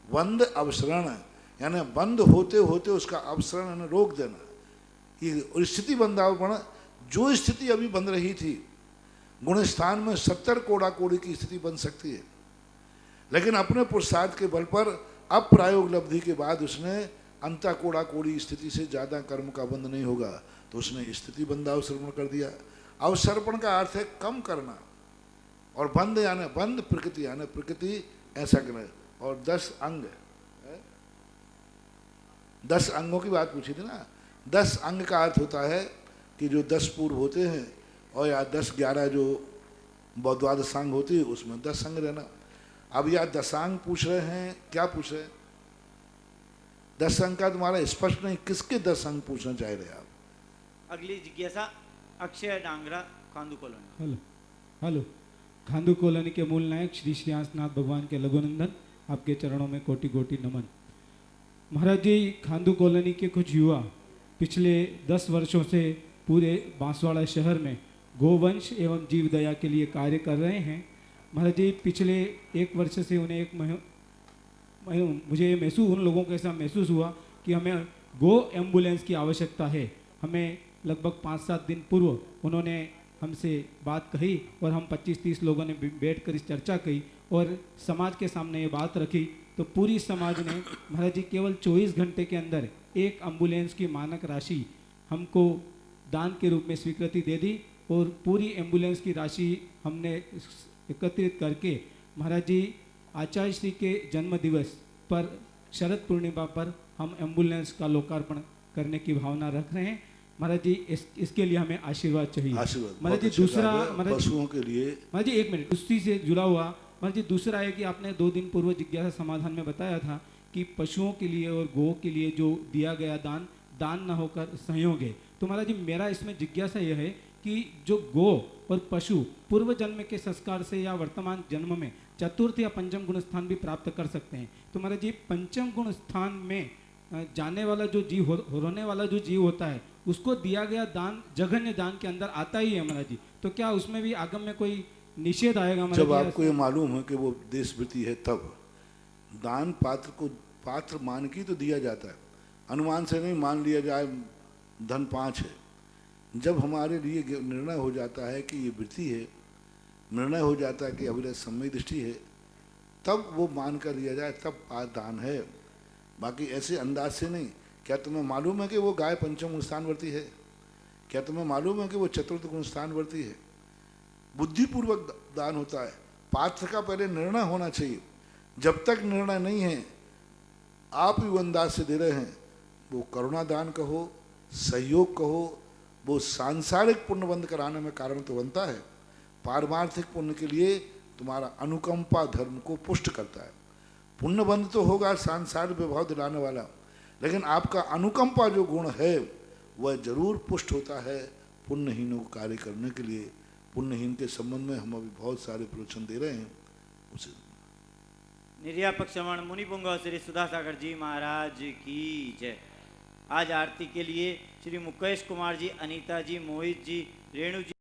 बंध अवसरण है, यानी बंध होते होते उसका अवसरण यानी रोक देना। ये स्थिति बंधावपण, जो स्थिति अभी बन रही थी गुण स्थान में 70 कोड़ा कोड़ी की स्थिति बन सकती है, लेकिन अपने पुरुषार्थ के बल पर अब प्रायोग लब्धि के बाद उसने अंता कोड़ा कोड़ी स्थिति से ज़्यादा कर्म का बंध नहीं होगा, तो उसने स्थिति बंधावसर्पण कर दिया। अवसर्पण का अर्थ है कम करना, और बंध यानी बंध प्रकृति यानी प्रकृति ऐसा करना। और 10 अंग, 10 अंगों की बात पूछी थी ना। 10 अंग का अर्थ होता है कि जो 10 पूर्व होते हैं और या 10-11 जो द्वादशांग होती है उसमें 10 अंग रहना। अब या दशांग पूछ रहे हैं, क्या पूछ रहे हैं? 10 अंग का तुम्हारा स्पष्ट नहीं, किसके 10 अंग पूछना चाह रहे हैं आप? अगली जिज्ञासा Akshay Dangra, Khandu colony. Hello, Khandu colony के मूल नायक श्री श्रीनाथ भगवान के लघुनंदन, आपके चरणों में कोटि कोटि नमन। महाराज जी, खांदू कॉलोनी के कुछ युवा पिछले 10 वर्षों से पूरे बांसवाड़ा शहर में गोवंश एवं जीव दया के लिए कार्य कर रहे हैं। महाराज जी, पिछले 1 वर्ष से उन्हें मुझे महसूस, उन लोगों को ऐसा महसूस हुआ कि हमें गो एम्बुलेंस की आवश्यकता है। हमें लगभग 5-7 दिन पूर्व उन्होंने हमसे बात कही और हम 25-30 लोगों ने बैठकर इस चर्चा की और समाज के सामने ये बात रखी, तो पूरी समाज ने महाराज जी केवल 24 घंटे के अंदर एक एम्बुलेंस की मानक राशि हमको दान के रूप में स्वीकृति दे दी और पूरी एम्बुलेंस की राशि हमने एकत्रित करके महाराज जी आचार्य श्री के जन्म दिवस पर शरद पूर्णिमा पर हम एम्बुलेंस का लोकार्पण करने की भावना रख रहे हैं। महाराज जी इसके लिए हमें आशीर्वाद चाहिए। महाराज जी दूसरा, पशुओं के लिए, महाराज जी 1 मिनट, उसी से जुड़ा हुआ महाराज जी दूसरा है कि आपने 2 दिन पूर्व जिज्ञासा समाधान में बताया था कि पशुओं के लिए और गौ के लिए जो दिया गया दान न होकर संयोग है। तो महाराज जी मेरा इसमें जिज्ञासा यह है कि जो गो और पशु पूर्व जन्म के संस्कार से या वर्तमान जन्म में चतुर्थ या पंचम गुण स्थान भी प्राप्त कर सकते हैं। तो महाराज जी पंचम गुण स्थान में जाने वाला जो जीव होने वाला जो जीव होता है उसको दिया गया दान जघन्य दान के अंदर आता ही है महाराज जी, तो क्या उसमें भी आगम में कोई निषेध आएगा? जब आपको ये मालूम है कि वो देशवृत्ति है तब दान पात्र को पात्र मान के तो दिया जाता है, अनुमान से नहीं मान लिया जाए धन 5 है। जब हमारे लिए निर्णय हो जाता है कि ये वृत्ति है, निर्णय हो जाता है कि अभिलय सम्यक दृष्टि है, तब वो मान कर लिया जाए, तब दान है। बाकी ऐसे अंदाज से नहीं। क्या तुम्हें मालूम है कि वो गाय पंचम स्थानवर्ती है? क्या तुम्हें मालूम है कि वो चतुर्थ गुण स्थानवर्ती है? बुद्धिपूर्वक दान होता है। पात्र का पहले निर्णय होना चाहिए। जब तक निर्णय नहीं है, आप ही वो अंदाज से दे रहे हैं, वो करुणा दान कहो, सहयोग कहो, वो सांसारिक पुण्य बंद कराने में कारण तो बनता है, पारमार्थिक पुण्य के लिए तुम्हारा अनुकंपा धर्म को पुष्ट करता है। पुण्य बंद तो होगा सांसारिक विभाव दिलाने वाला, लेकिन आपका अनुकंपा जो गुण है वह जरूर पुष्ट होता है पुण्यहीनों को कार्य करने के लिए। पुण्यहीन के संबंध में हम अभी बहुत सारे प्रवचन दे रहे हैं। उसे निर्यापक श्रवण मुनि पुंगव श्री सुधा सागर जी महाराज की जय। आज आरती के लिए श्री मुकेश कुमार जी, अनीता जी, मोहित जी, रेणु जी